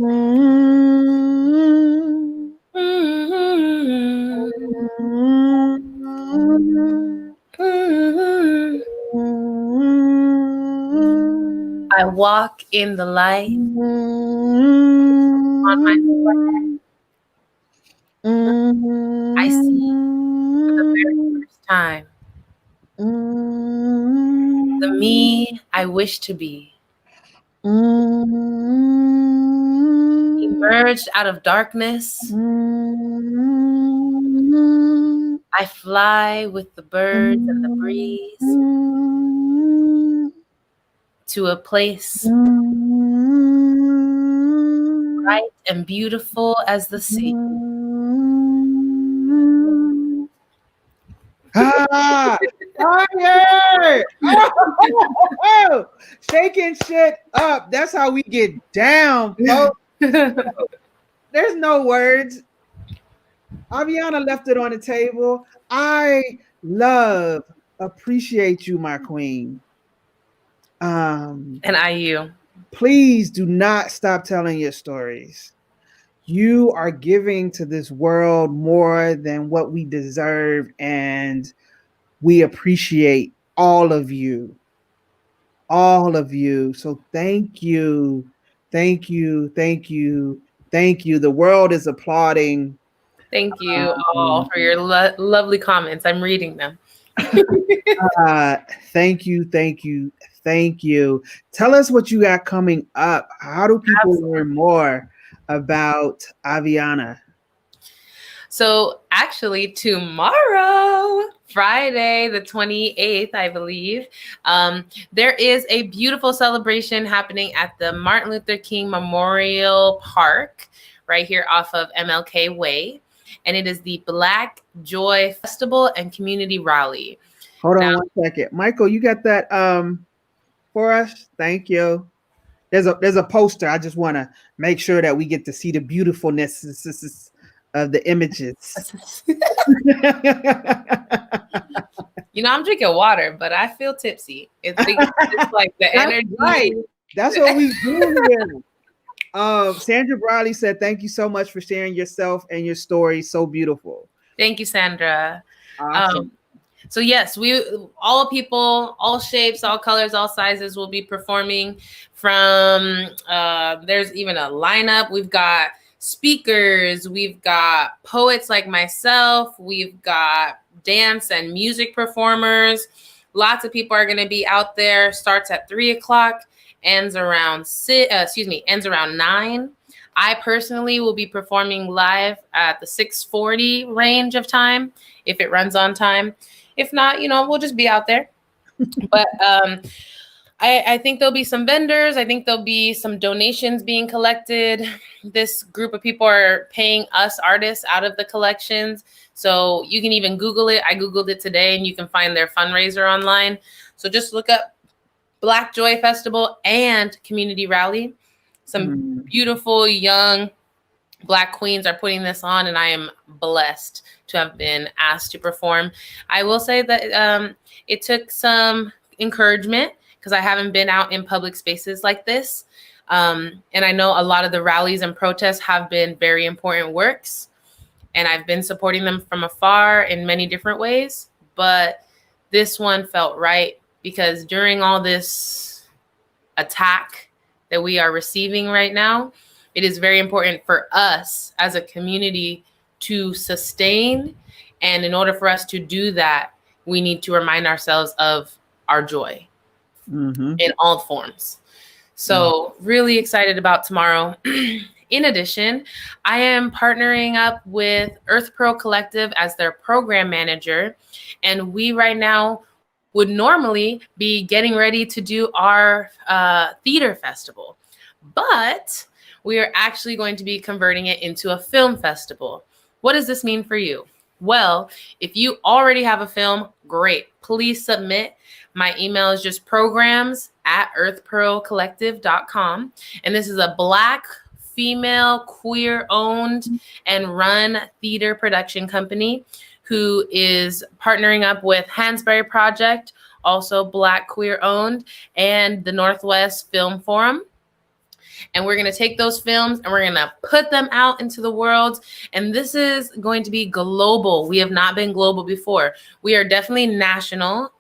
Speaker 2: I walk in the light on my forehead. I see for the very first time the me I wish to be. Emerged out of darkness. I fly with the birds and the breeze to a place bright and beautiful as the sea.
Speaker 1: Fire! Oh, shaking shit up. That's how we get down, folks. There's no words. Aviona left it on the table. I appreciate you, my queen.
Speaker 2: And you.
Speaker 1: Please do not stop telling your stories. You are giving to this world more than what we deserve, and we appreciate all of you. All of you. So thank you. Thank you. Thank you. Thank you. The world is applauding
Speaker 2: Thank you all for your lovely comments. I'm reading them.
Speaker 1: Thank you. Tell us what you got coming up. How do people learn more about Aviana?
Speaker 2: So actually tomorrow, Friday, the 28th, I believe, there is a beautiful celebration happening at the Martin Luther King Memorial Park right here off of MLK Way. And it is the Black Joy Festival and Community Rally.
Speaker 1: Hold on 1 second. Michael, you got that for us? Thank you. There's a poster. I just want to make sure that we get to see the beautifulness of the images.
Speaker 2: I'm drinking water, but I feel tipsy. It's like the energy.
Speaker 1: Right. That's what we do here. Sandra Briley said, "Thank you so much for sharing yourself and your story. So beautiful."
Speaker 2: Thank you, Sandra.
Speaker 1: Awesome.
Speaker 2: So yes, all people, all shapes, all colors, all sizes will be performing. From there's even a lineup. We've got speakers, we've got poets like myself, we've got dance and music performers. Lots of people are going to be out there. Starts at 3:00, ends around 9. I personally will be performing live at the 6:40 range of time if it runs on time. If not, we'll just be out there. But I think there'll be some vendors. I think there'll be some donations being collected. This group of people are paying us artists out of the collections. So you can even Google it. I Googled it today and you can find their fundraiser online. So just look up Black Joy Festival and Community Rally. Some beautiful young Black queens are putting this on, and I am blessed to have been asked to perform. I will say that it took some encouragement because I haven't been out in public spaces like this. And I know a lot of the rallies and protests have been very important works, and I've been supporting them from afar in many different ways. But this one felt right because during all this attack that we are receiving right now, it is very important for us as a community to sustain. And in order for us to do that, we need to remind ourselves of our joy in all forms. So really excited about tomorrow. In addition, I am partnering up with Earth Pro Collective as their program manager. And we right now would normally be getting ready to do our theater festival. But we are actually going to be converting it into a film festival. What does this mean for you? Well, if you already have a film, great. Please submit. My email is just programs@earthpearlcollective.com. And this is a Black, female, queer-owned and run theater production company who is partnering up with Hansberry Project, also Black, queer-owned, and the Northwest Film Forum. And we're going to take those films and we're going to put them out into the world. And this is going to be global. We have not been global before. We are definitely national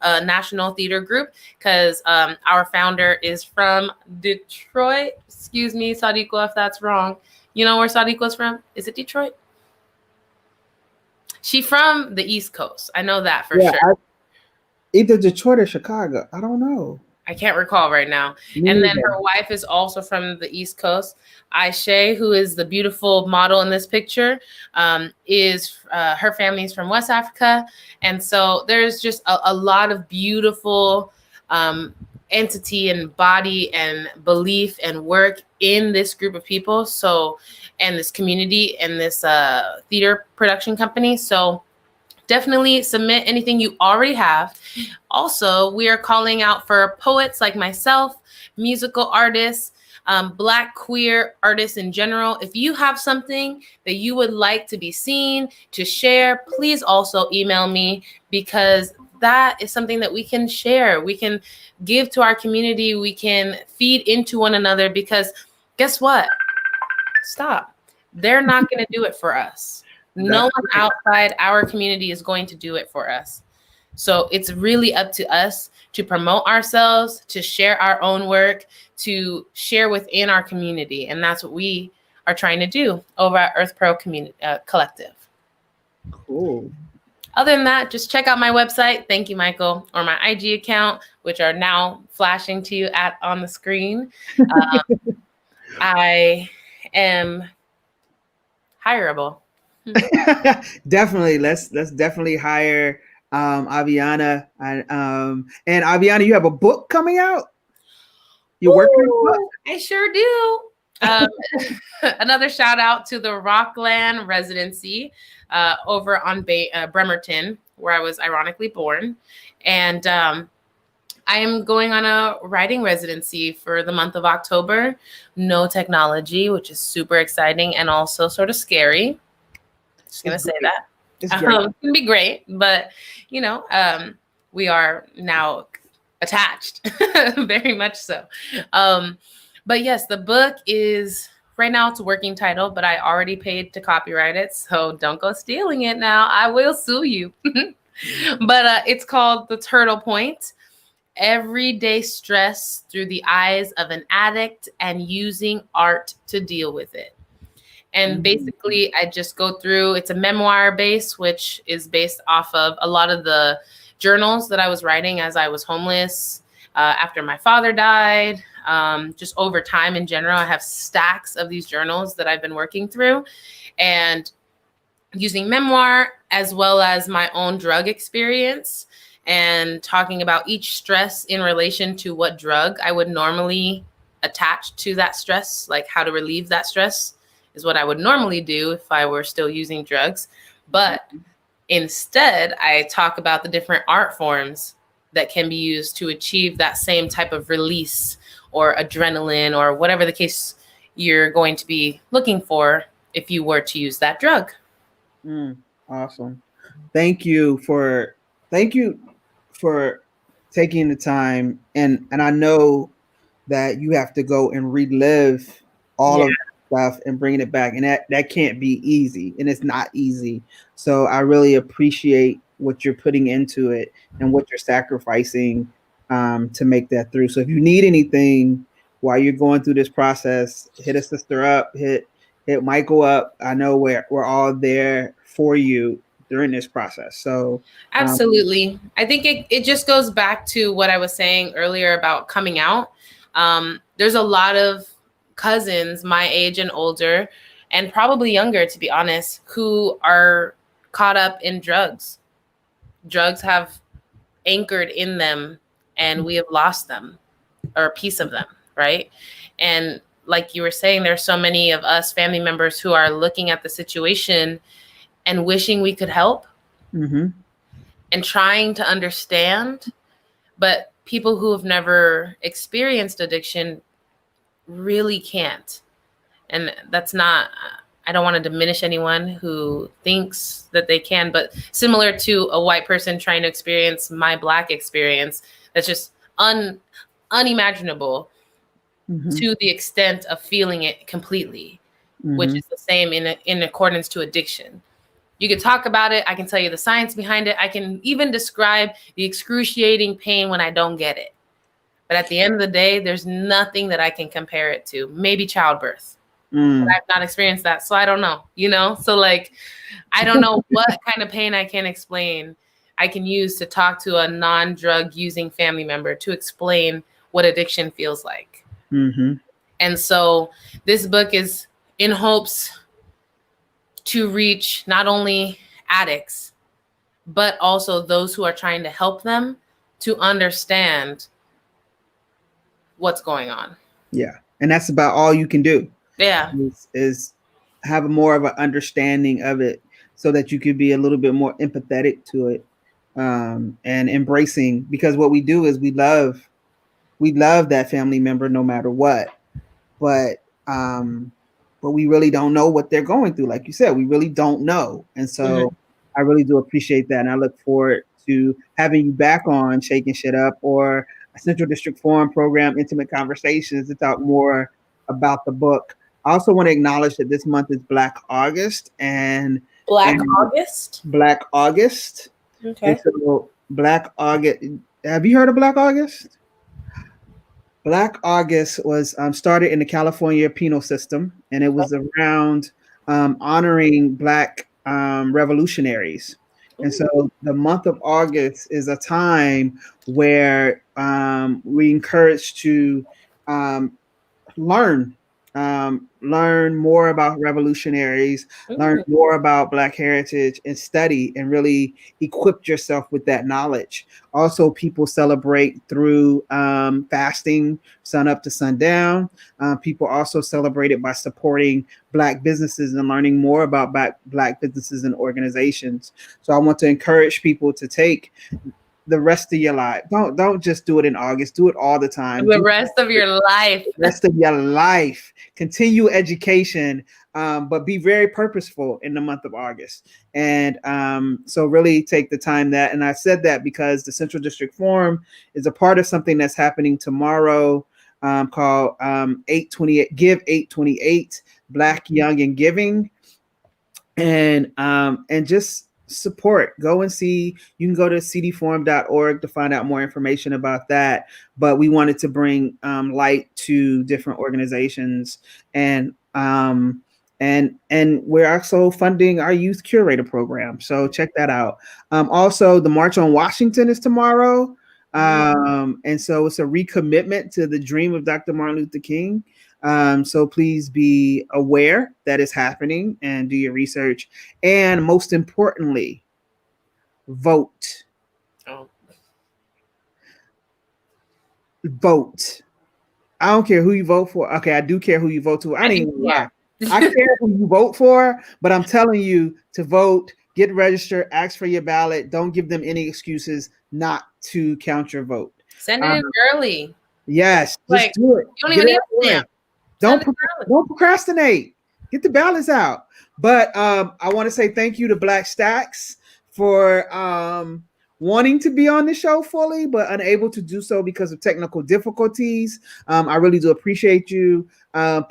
Speaker 2: theater group because our founder is from Detroit. Excuse me, Sadiqo, if that's wrong. You know where Sadiqo's from? Is it Detroit? She's from the East Coast. I know that for sure.
Speaker 1: Either Detroit or Chicago. I don't know.
Speaker 2: I can't recall right now. And then her wife is also from the East Coast. Aisha, who is the beautiful model in this picture, is her family is from West Africa. And so there's just a lot of beautiful entity and body and belief and work in this group of people. So, and this community and this theater production company. So definitely submit anything you already have. Also, we are calling out for poets like myself, musical artists, Black queer artists in general. If you have something that you would like to be seen, to share, please also email me because that is something that we can share. We can give to our community. We can feed into one another because guess what? Stop. They're not going to do it for us. No one outside our community is going to do it for us. So it's really up to us to promote ourselves, to share our own work, to share within our community. And that's what we are trying to do over at Earth Pro Collective.
Speaker 1: Cool.
Speaker 2: Other than that, just check out my website. Thank you, Michael, or my IG account, which are now flashing to you on the screen. I am hireable.
Speaker 1: Definitely. Let's definitely hire Aviana. And Aviana, you have a book coming out? You're working on a book?
Speaker 2: I sure do. Another shout out to the Rockland residency over on Bremerton, where I was ironically born. And I am going on a writing residency for the month of October. No technology, which is super exciting and also sort of scary. Just going to say that. It's going to be great, but, you know, we are now attached, very much so. But yes, the book is, right now it's a working title, but I already paid to copyright it, so don't go stealing it now. I will sue you. But it's called The Turtle Point: Everyday Stress Through the Eyes of an Addict and Using Art to Deal with It. And basically, I just go through, it's a memoir base, which is based off of a lot of the journals that I was writing as I was homeless, after my father died, just over time in general. I have stacks of these journals that I've been working through, and using memoir as well as my own drug experience, and talking about each stress in relation to what drug I would normally attach to that stress, like how to relieve that stress is what I would normally do if I were still using drugs. But instead, I talk about the different art forms that can be used to achieve that same type of release or adrenaline or whatever the case you're going to be looking for if you were to use that drug.
Speaker 1: Awesome. Thank you for taking the time. And I know that you have to go and relive all of stuff and bringing it back, and that can't be easy, and it's not easy. So I really appreciate what you're putting into it and what you're sacrificing to make that through. So if you need anything while you're going through this process, hit a sister up, hit Michael up. I know we're all there for you during this process. So
Speaker 2: absolutely. I think it just goes back to what I was saying earlier about coming out. There's a lot of cousins my age and older, and probably younger, to be honest, who are caught up in drugs. Drugs have anchored in them, and we have lost them, or a piece of them, right? And like you were saying, there's so many of us family members who are looking at the situation and wishing we could help, and trying to understand, but people who have never experienced addiction really can't. And that's not, I don't want to diminish anyone who thinks that they can, but similar to a white person trying to experience my Black experience, that's just unimaginable to the extent of feeling it completely, which is the same in accordance to addiction. You can talk about it. I can tell you the science behind it. I can even describe the excruciating pain when I don't get it. But at the end of the day, there's nothing that I can compare it to. Maybe childbirth. But I've not experienced that, so I don't know, you know? So like, I don't know what kind of pain I can explain. I can use to talk to a non-drug using family member to explain what addiction feels like. And so this book is in hopes to reach not only addicts, but also those who are trying to help them to understand what's going on.
Speaker 1: Yeah. And that's about all you can do.
Speaker 2: Yeah.
Speaker 1: Is have more of an understanding of it so that you could be a little bit more empathetic to it, and embracing, because what we do is we love that family member no matter what, but we really don't know what they're going through. Like you said, we really don't know. And so I really do appreciate that. And I look forward to having you back on Shakin Shit Up or a Central District Forum program, Intimate Conversations, to talk more about the book. I also want to acknowledge that this month is Black August and
Speaker 2: Black August.
Speaker 1: Okay. And so Black August. Have you heard of Black August? Black August was started in the California penal system, and it was around honoring Black revolutionaries. And so the month of August is a time where we encourage to learn more about revolutionaries, learn more about Black heritage, and study and really equip yourself with that knowledge. Also, people celebrate through fasting, sun up to sundown. People also celebrate it by supporting Black businesses and learning more about Black businesses and organizations. So I want to encourage people to take the rest of your life. Don't just do it in August. Do it all the time.
Speaker 2: The rest of your life.
Speaker 1: The rest of your life. Continue education, but be very purposeful in the month of August. And so really take the time that, and I said that because the Central District Forum is a part of something that's happening tomorrow called 828 Give 828 Black, Young, and Giving. And just support. Go and see. You can go to cdforum.org to find out more information about that. But we wanted to bring light to different organizations, and we're also funding our youth curator program. So check that out. Also, the March on Washington is tomorrow. And so it's a recommitment to the dream of Dr. Martin Luther King. So please be aware that it's happening and do your research. And most importantly, vote. Vote. I don't care who you vote for. Okay, I do care who you vote to. I didn't even lie. I care who you vote for, but I'm telling you to vote, get registered, ask for your ballot. Don't give them any excuses not to count your vote.
Speaker 2: Send it in early.
Speaker 1: Yes, just do it.
Speaker 2: You don't even need them.
Speaker 1: Don't procrastinate. Get the ballots out. But I want to say thank you to Black Stax for wanting to be on the show fully, but unable to do so because of technical difficulties. I really do appreciate you.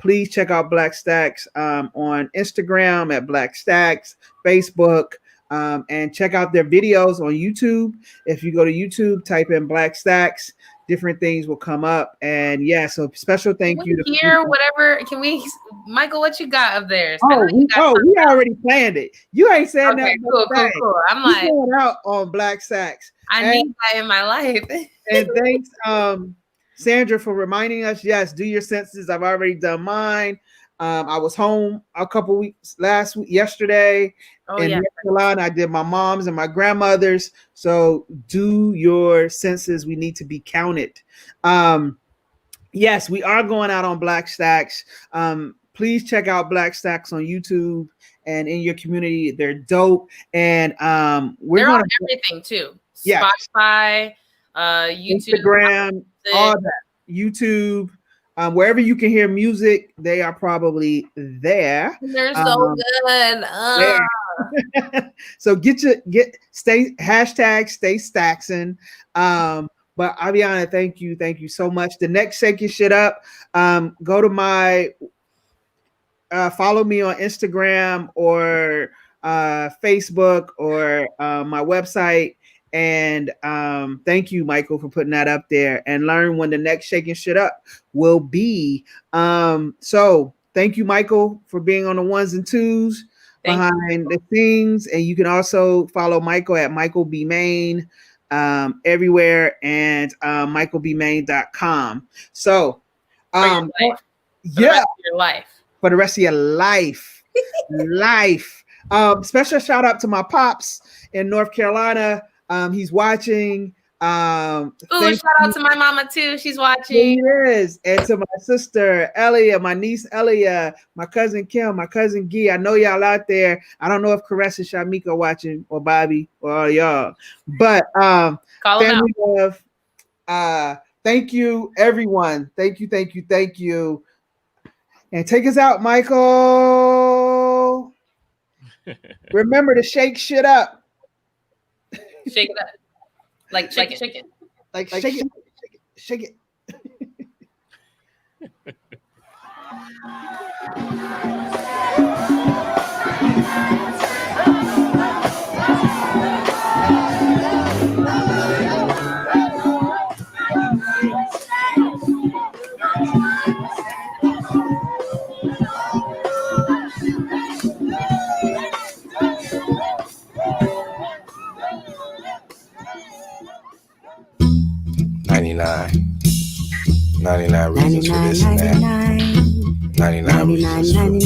Speaker 1: Please check out Black Stax on Instagram at Black Stax, Facebook, and check out their videos on YouTube. If you go to YouTube, type in Black Stax, different things will come up. And yeah, so special thank you to
Speaker 2: hear whatever. Can we, Michael, what you got up there?
Speaker 1: We already planned it. You ain't saying that.
Speaker 2: Cool. I'm like
Speaker 1: going out on Black Stax.
Speaker 2: I need that in my life.
Speaker 1: And thanks, Sandra, for reminding us. Yes, do your census. I've already done mine. I was home a couple weeks yesterday in North Carolina. I did my mom's and my grandmother's. So do your census. We need to be counted. Yes, we are going out on Black Stax. Please check out Black Stax on YouTube and in your community. They're dope. And they're on
Speaker 2: everything too.
Speaker 1: Yeah.
Speaker 2: Spotify, YouTube,
Speaker 1: Instagram, all that. YouTube. Wherever you can hear music, they are probably there.
Speaker 2: They're so good.
Speaker 1: So stay Staxing. But Aviana, thank you so much. The next Shakin Shit Up, go to my follow me on Instagram or Facebook or my website. And thank you, Michael, for putting that up there, and learn when the next Shakin Shit Up will be. So thank you, Michael, for being on the ones and twos behind the scenes. And you can also follow Michael at Michael B. Main everywhere, and michaelbmain.com. So
Speaker 2: for
Speaker 1: the rest of your life. Special shout out to my pops in North Carolina. He's watching.
Speaker 2: Shout out to my mama too. She's watching.
Speaker 1: She is. And to my sister Elia, my niece Elia, my cousin Kim, my cousin Gee. I know y'all out there. I don't know if Caress and Shamika watching, or Bobby, or all y'all. But family love. Thank you, everyone. Thank you. And take us out, Michael. Remember to shake shit up.
Speaker 2: Shake it up. Like shake it.
Speaker 1: Like shake it.
Speaker 10: reasons for this and that. 99 reasons for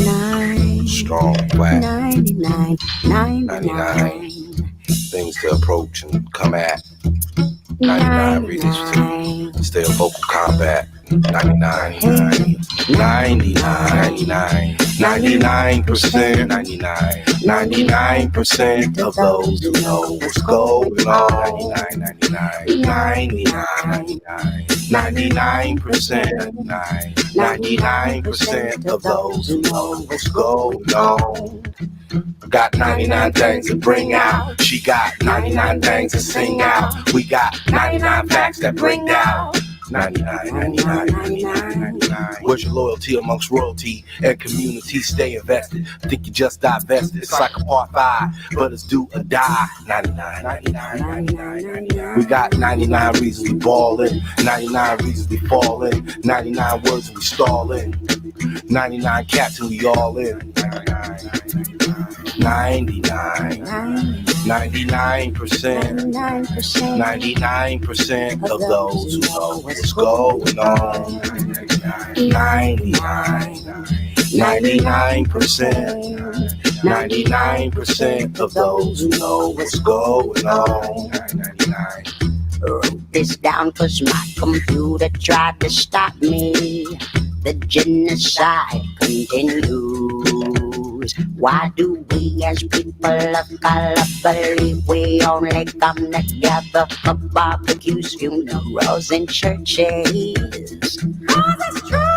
Speaker 10: strong black. 99 things to approach and come at. 99 reasons to stay in vocal combat. 99%, 99% of those who know what's going on. 99% of those who know what's going on. I got 99 things to bring out. She got 99 things to sing out. We got 99 facts that break down. 99. Where's your loyalty amongst royalty and community? Stay invested. Think you just divested. It's like a part 5, but it's do or die. 99. We got 99 reasons we ballin', 99 reasons we fallin', 99 words and we stallin', 99 cats and we all in. 99% of those who know what's going on. 99% of those who know what's going on.
Speaker 11: Wrote this down cause my computer tried to stop me. The genocide continues. Why do we as people of color believe we only come together for barbecues, funerals, and churches?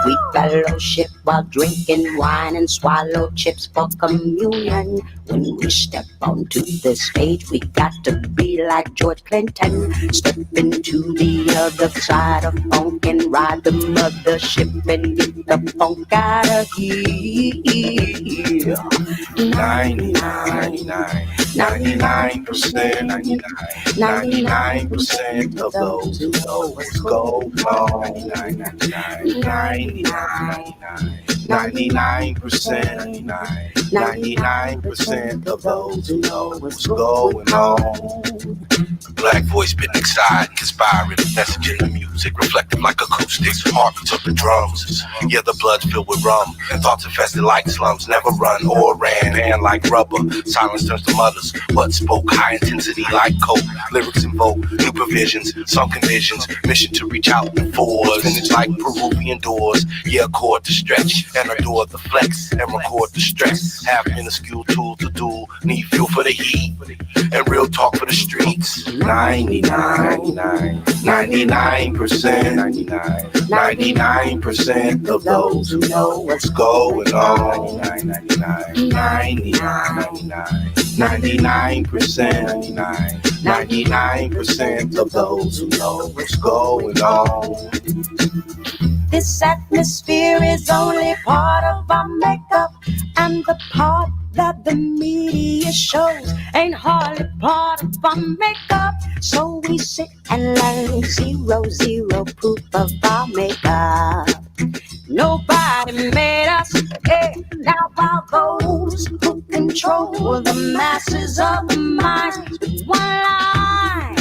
Speaker 11: We fellowship while drinking wine and swallow chips for communion. When we step onto the stage, we got to be like George Clinton. Step into the other side of funk and ride the mothership and get the funk out of here.
Speaker 10: 99% of those who know what's going on. 99% of those who know what's going on. Black voice been exciting, conspiring, messaging the music, reflective like acoustics, heartbeats of the drums. Yeah, the blood's filled with rum, and thoughts infested like slums. Never run or ran, and like rubber. Silence turns to mothers, but spoke high intensity like coke. Lyrics invoke new provisions, sunken visions, mission to reach out and forward. And it's like Peruvian doors, yeah, a cord to stretch, and adore the flex, and record the stress. Have minuscule tools to do, need fuel for the heat, and real talk for the streets. 99% of those who know what's going on. 99% of those who know what's going on.
Speaker 11: This atmosphere is only part of our makeup, and the part that the media shows ain't hardly part of our makeup. So we sit and learn zero proof of our makeup. Nobody made us, now by those who control the masses of the minds with one line.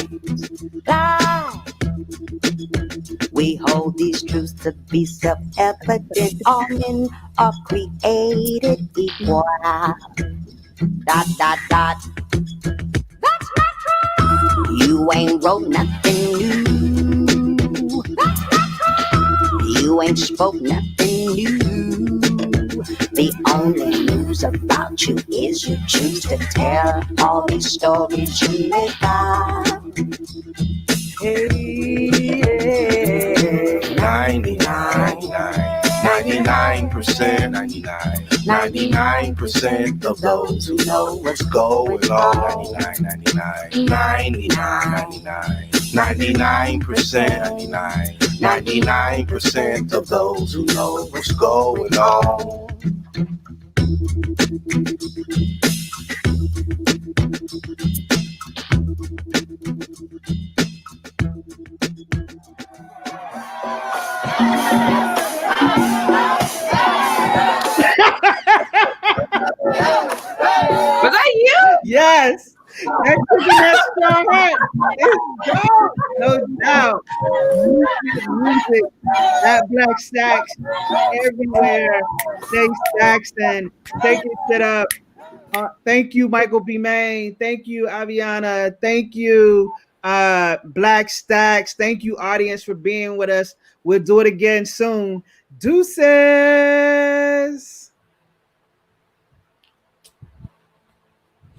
Speaker 11: We hold these truths to be self-evident. All men are created equal. ... That's not true. You ain't wrote nothing new. That's not true. You ain't spoke nothing new. The only news about you is you choose to tell all these stories you make up.
Speaker 10: 99% of those who know what's going on. 99% of those who know what's going on.
Speaker 1: Was that you? Yes. That strong hat is dope. No doubt. Music, that Black Stax everywhere. Stay Staxing. Take it shit up. Thank you, Michael B. Main. Thank you, Aviana. Thank you, Black Stax. Thank you, audience, for being with us. We'll do it again soon. Deuces.